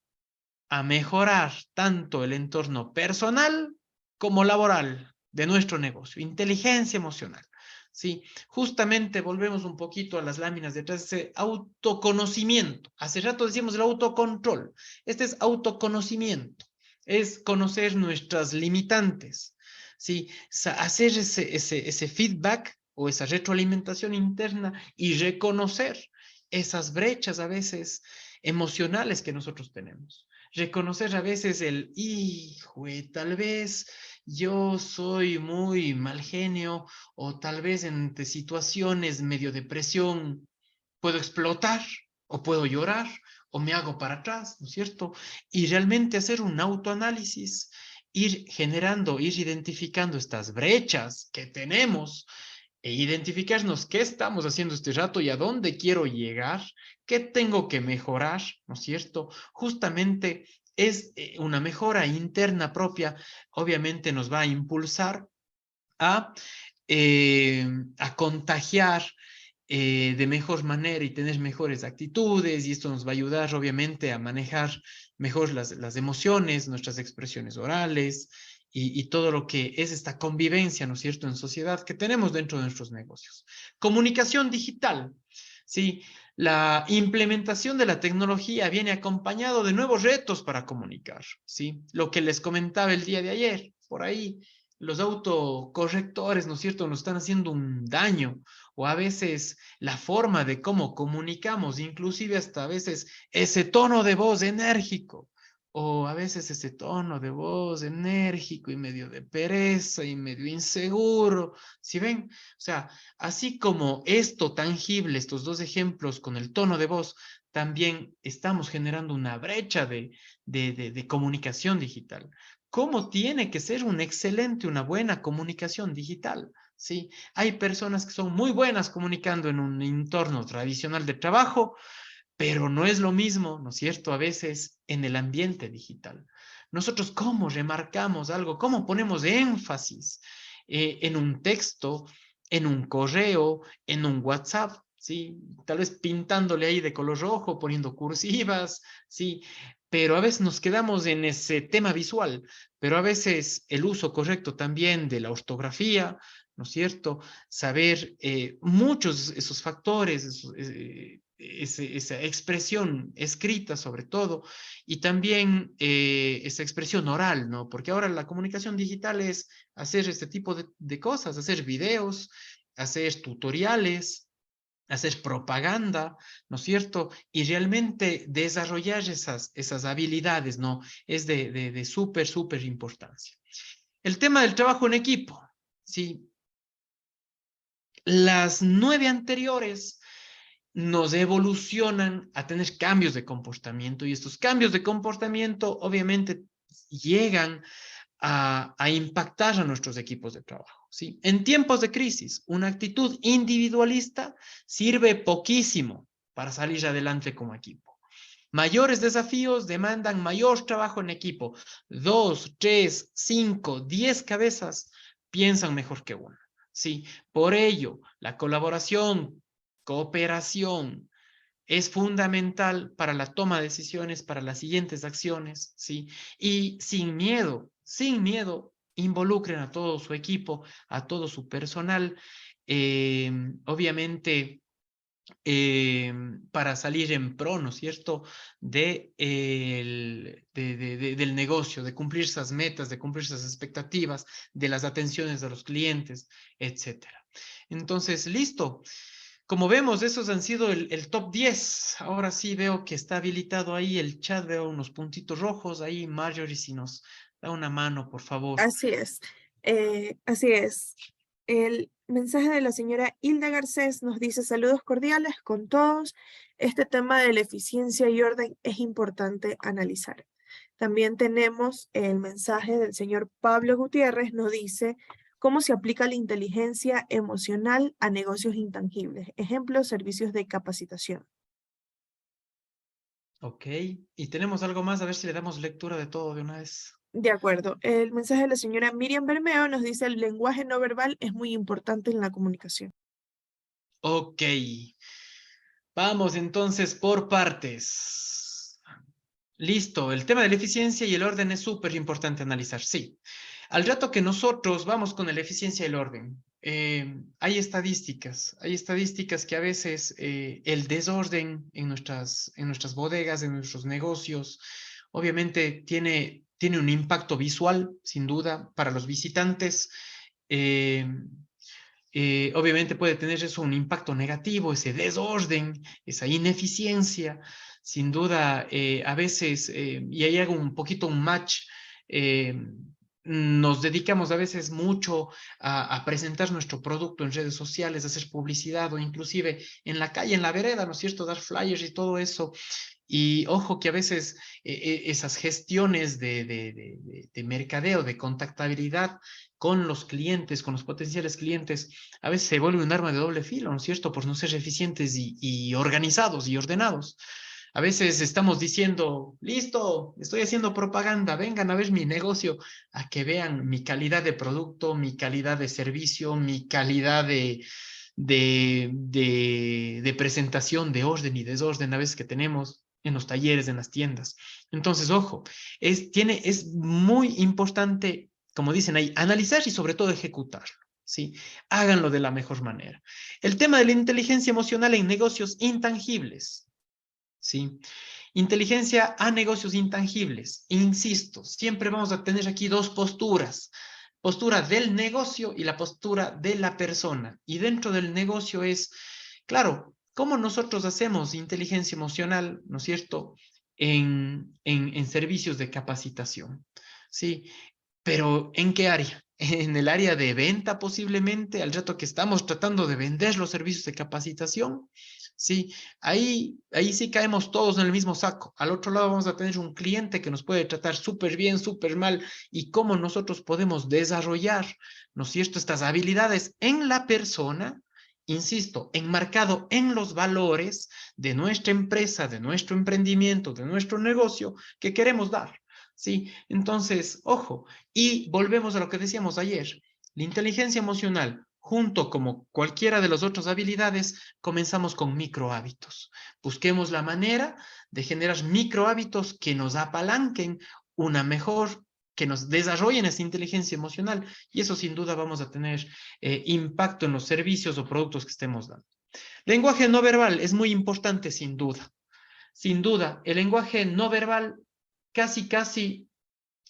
D: a mejorar tanto el entorno personal como laboral de nuestro negocio. Inteligencia emocional. Sí, justamente volvemos un poquito a las láminas detrás de ese autoconocimiento. Hace rato decíamos el autocontrol. Este es autoconocimiento. Es conocer nuestras limitantes. Sí, hacer ese feedback o esa retroalimentación interna y reconocer esas brechas a veces emocionales que nosotros tenemos. Reconocer a veces hijo, tal vez yo soy muy mal genio o tal vez entre situaciones medio de presión puedo explotar o puedo llorar o me hago para atrás, ¿no es cierto? Y realmente hacer un autoanálisis, ir generando, ir identificando estas brechas que tenemos e identificarnos qué estamos haciendo este rato y a dónde quiero llegar, qué tengo que mejorar, ¿no es cierto? Justamente es una mejora interna propia, obviamente nos va a impulsar a, a contagiar de mejor manera y tener mejores actitudes, y esto nos va a ayudar obviamente a manejar mejor las emociones, nuestras expresiones orales y todo lo que es esta convivencia, ¿no es cierto?, en sociedad que tenemos dentro de nuestros negocios. Comunicación digital, ¿sí? La implementación de la tecnología viene acompañado de nuevos retos para comunicar, ¿sí? Lo que les comentaba el día de ayer, por ahí, los autocorrectores, ¿no es cierto?, nos están haciendo un daño, o a veces la forma de cómo comunicamos, inclusive hasta a veces ese tono de voz enérgico, o a veces ese tono de voz enérgico y medio de pereza y medio inseguro, ¿sí ven? O sea, así como esto tangible, estos dos ejemplos con el tono de voz, también estamos generando una brecha de comunicación digital. ¿Cómo tiene que ser una excelente, una buena comunicación digital? Sí, hay personas que son muy buenas comunicando en un entorno tradicional de trabajo, pero no es lo mismo, ¿no es cierto?, a veces en el ambiente digital. Nosotros, ¿cómo remarcamos algo? ¿Cómo ponemos énfasis en un texto, en un correo, en un WhatsApp? ¿Sí? Tal vez pintándole ahí de color rojo, poniendo cursivas, ¿sí? Pero a veces nos quedamos en ese tema visual, pero a veces el uso correcto también de la ortografía, ¿no es cierto? Saber muchos esos factores, esa expresión escrita sobre todo, y también esa expresión oral, ¿no? Porque ahora la comunicación digital es hacer este tipo de cosas, hacer videos, hacer tutoriales, hacer propaganda, ¿no es cierto? Y realmente desarrollar esas habilidades, ¿no? Es de súper importancia. El tema del trabajo en equipo, ¿sí? Las 9 anteriores nos evolucionan a tener cambios de comportamiento, y estos cambios de comportamiento obviamente llegan a impactar a nuestros equipos de trabajo. ¿sí? En tiempos de crisis, una actitud individualista sirve poquísimo para salir adelante como equipo. Mayores desafíos demandan mayor trabajo en equipo. 2, 3, 5, 10 cabezas piensan mejor que una, ¿sí? Por ello, la colaboración, cooperación, es fundamental para la toma de decisiones, para las siguientes acciones, ¿sí? Y sin miedo, involucren a todo su equipo, a todo su personal, obviamente, para salir en pro, ¿no es cierto?, del negocio, de cumplir esas metas, de cumplir esas expectativas, de las atenciones de los clientes, etcétera. Entonces, listo. Como vemos, esos han sido el top 10. Ahora sí veo que está habilitado ahí el chat, veo unos puntitos rojos ahí. Marjorie, si nos da una mano, por favor.
B: Así es. Así es. El mensaje de la señora Hilda Garcés nos dice saludos cordiales con todos. Este tema de la eficiencia y orden es importante analizar. También tenemos el mensaje del señor Pablo Gutiérrez, nos dice cómo se aplica la inteligencia emocional a negocios intangibles. Ejemplo, servicios de capacitación.
D: Ok, y tenemos algo más, a ver si le damos lectura de todo de una vez.
B: De acuerdo. El mensaje de la señora Miriam Bermeo nos dice el lenguaje no verbal es muy importante en la comunicación.
D: Ok, vamos entonces por partes. Listo, el tema de la eficiencia y el orden es súper importante analizar, sí. Al rato que nosotros vamos con la eficiencia y el orden, hay estadísticas que a veces el desorden en nuestras bodegas, en nuestros negocios, obviamente tiene un impacto visual, sin duda, para los visitantes. Obviamente puede tener eso un impacto negativo, ese desorden, esa ineficiencia, sin duda, a veces, y ahí hago un poquito un match, nos dedicamos a veces mucho a presentar nuestro producto en redes sociales, a hacer publicidad o inclusive en la calle, en la vereda, ¿no es cierto?, dar flyers y todo eso. Y ojo que a veces esas gestiones de mercadeo, de contactabilidad con los clientes, con los potenciales clientes, a veces se vuelve un arma de doble filo, ¿no es cierto?, por no ser eficientes y organizados y ordenados. A veces estamos diciendo, listo, estoy haciendo propaganda, vengan a ver mi negocio, a que vean mi calidad de producto, mi calidad de servicio, mi calidad de presentación, de orden y desorden a veces que tenemos en los talleres, en las tiendas. Entonces, ojo, es muy importante, como dicen ahí, analizar y sobre todo ejecutarlo, ¿sí? Háganlo de la mejor manera. El tema de la inteligencia emocional en negocios intangibles, ¿sí? Inteligencia a negocios intangibles. Insisto, siempre vamos a tener aquí dos posturas. Postura del negocio y la postura de la persona. Y dentro del negocio es, claro, cómo nosotros hacemos inteligencia emocional, ¿no es cierto?, en servicios de capacitación, ¿sí? Pero ¿en qué área? En el área de venta posiblemente, al rato que estamos tratando de vender los servicios de capacitación, sí, ahí sí caemos todos en el mismo saco. Al otro lado vamos a tener un cliente que nos puede tratar súper bien, súper mal, y cómo nosotros podemos desarrollar, ¿no es cierto?, estas habilidades en la persona, insisto, enmarcado en los valores de nuestra empresa, de nuestro emprendimiento, de nuestro negocio que queremos dar. Sí, entonces, ojo, y volvemos a lo que decíamos ayer, la inteligencia emocional, junto como cualquiera de las otras habilidades, comenzamos con microhábitos. Busquemos la manera de generar microhábitos que nos apalanquen una mejor, que nos desarrollen esa inteligencia emocional, y eso sin duda vamos a tener impacto en los servicios o productos que estemos dando. Lenguaje no verbal es muy importante, sin duda. Sin duda, el lenguaje no verbal casi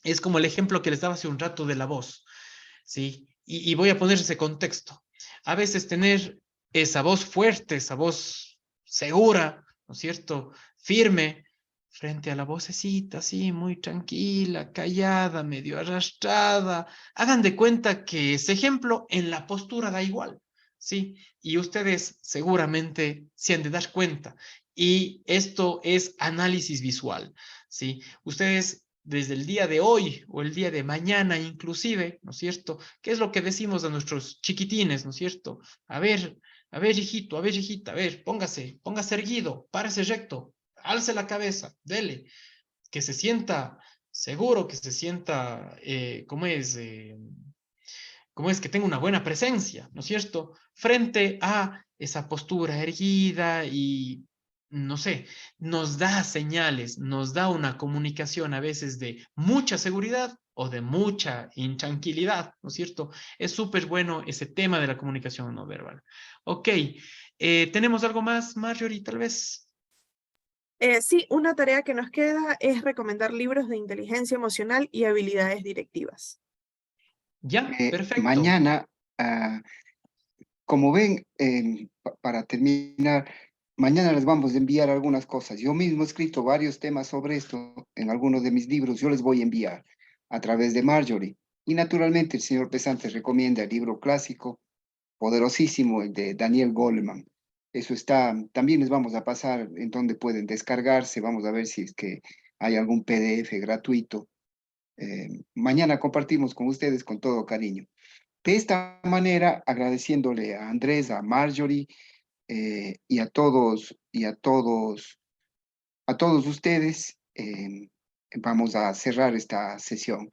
D: es como el ejemplo que les daba hace un rato de la voz, ¿sí? Y voy a poner ese contexto. A veces tener esa voz fuerte, esa voz segura, ¿no es cierto?, firme, frente a la vocecita así, muy tranquila, callada, medio arrastrada. Hagan de cuenta que ese ejemplo en la postura da igual, ¿sí? Y ustedes seguramente se han de dar cuenta. Y esto es análisis visual, ¿sí? Ustedes desde el día de hoy o el día de mañana inclusive, ¿no es cierto? ¿Qué es lo que decimos a nuestros chiquitines, ¿no es cierto? A ver, hijito, a ver, hijita, a ver, póngase erguido, párese recto, alce la cabeza, dele, que se sienta seguro, que se sienta, ¿cómo es? Que tenga una buena presencia, ¿no es cierto? Frente a esa postura erguida y, no sé, nos da señales, nos da una comunicación a veces de mucha seguridad o de mucha intranquilidad, ¿no es cierto? Es súper bueno ese tema de la comunicación no verbal. Ok, ¿tenemos algo más, Marjorie, tal vez?
B: Sí, una tarea que nos queda es recomendar libros de inteligencia emocional y habilidades directivas.
D: Ya, perfecto.
C: Mañana, como ven, para terminar, mañana les vamos a enviar algunas cosas. Yo mismo he escrito varios temas sobre esto en algunos de mis libros. Yo les voy a enviar a través de Marjorie. Y naturalmente el señor Pesante recomienda el libro clásico, poderosísimo, el de Daniel Goleman. Eso está, también les vamos a pasar en donde pueden descargarse. Vamos a ver si es que hay algún PDF gratuito. Mañana compartimos con ustedes con todo cariño. De esta manera, agradeciéndole a Andrés, a Marjorie y a todos ustedes, vamos a cerrar esta sesión.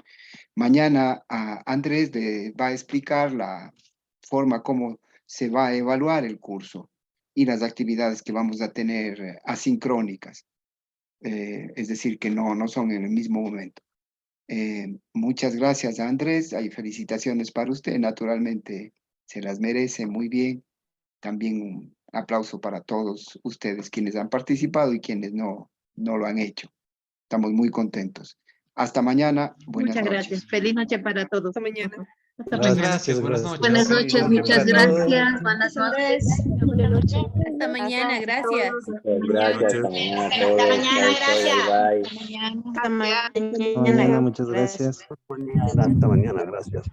C: Mañana Andrés va a explicar la forma como se va a evaluar el curso y las actividades que vamos a tener asincrónicas, es decir, que no son en el mismo momento. Muchas gracias a Andrés, hay felicitaciones para usted, naturalmente se las merece muy bien. También un aplauso para todos ustedes quienes han participado y quienes no lo han hecho. Estamos muy contentos. Hasta mañana, buenas
G: Muchas
C: noches.
G: gracias. Feliz noche para todos.
B: Hasta mañana.
G: Hasta
D: Muchas
G: mañana.
D: gracias, buenas noches.
G: Buenas noches, muchas gracias. Buenas noches.
H: Buenas noches.
I: Hasta mañana, gracias.
F: Gracias, hasta mañana a todos.
H: Hasta mañana,
F: Chao, chao,
H: gracias.
F: bye.
I: Hasta mañana.
J: Mañana, muchas gracias.
F: Hasta mañana, gracias.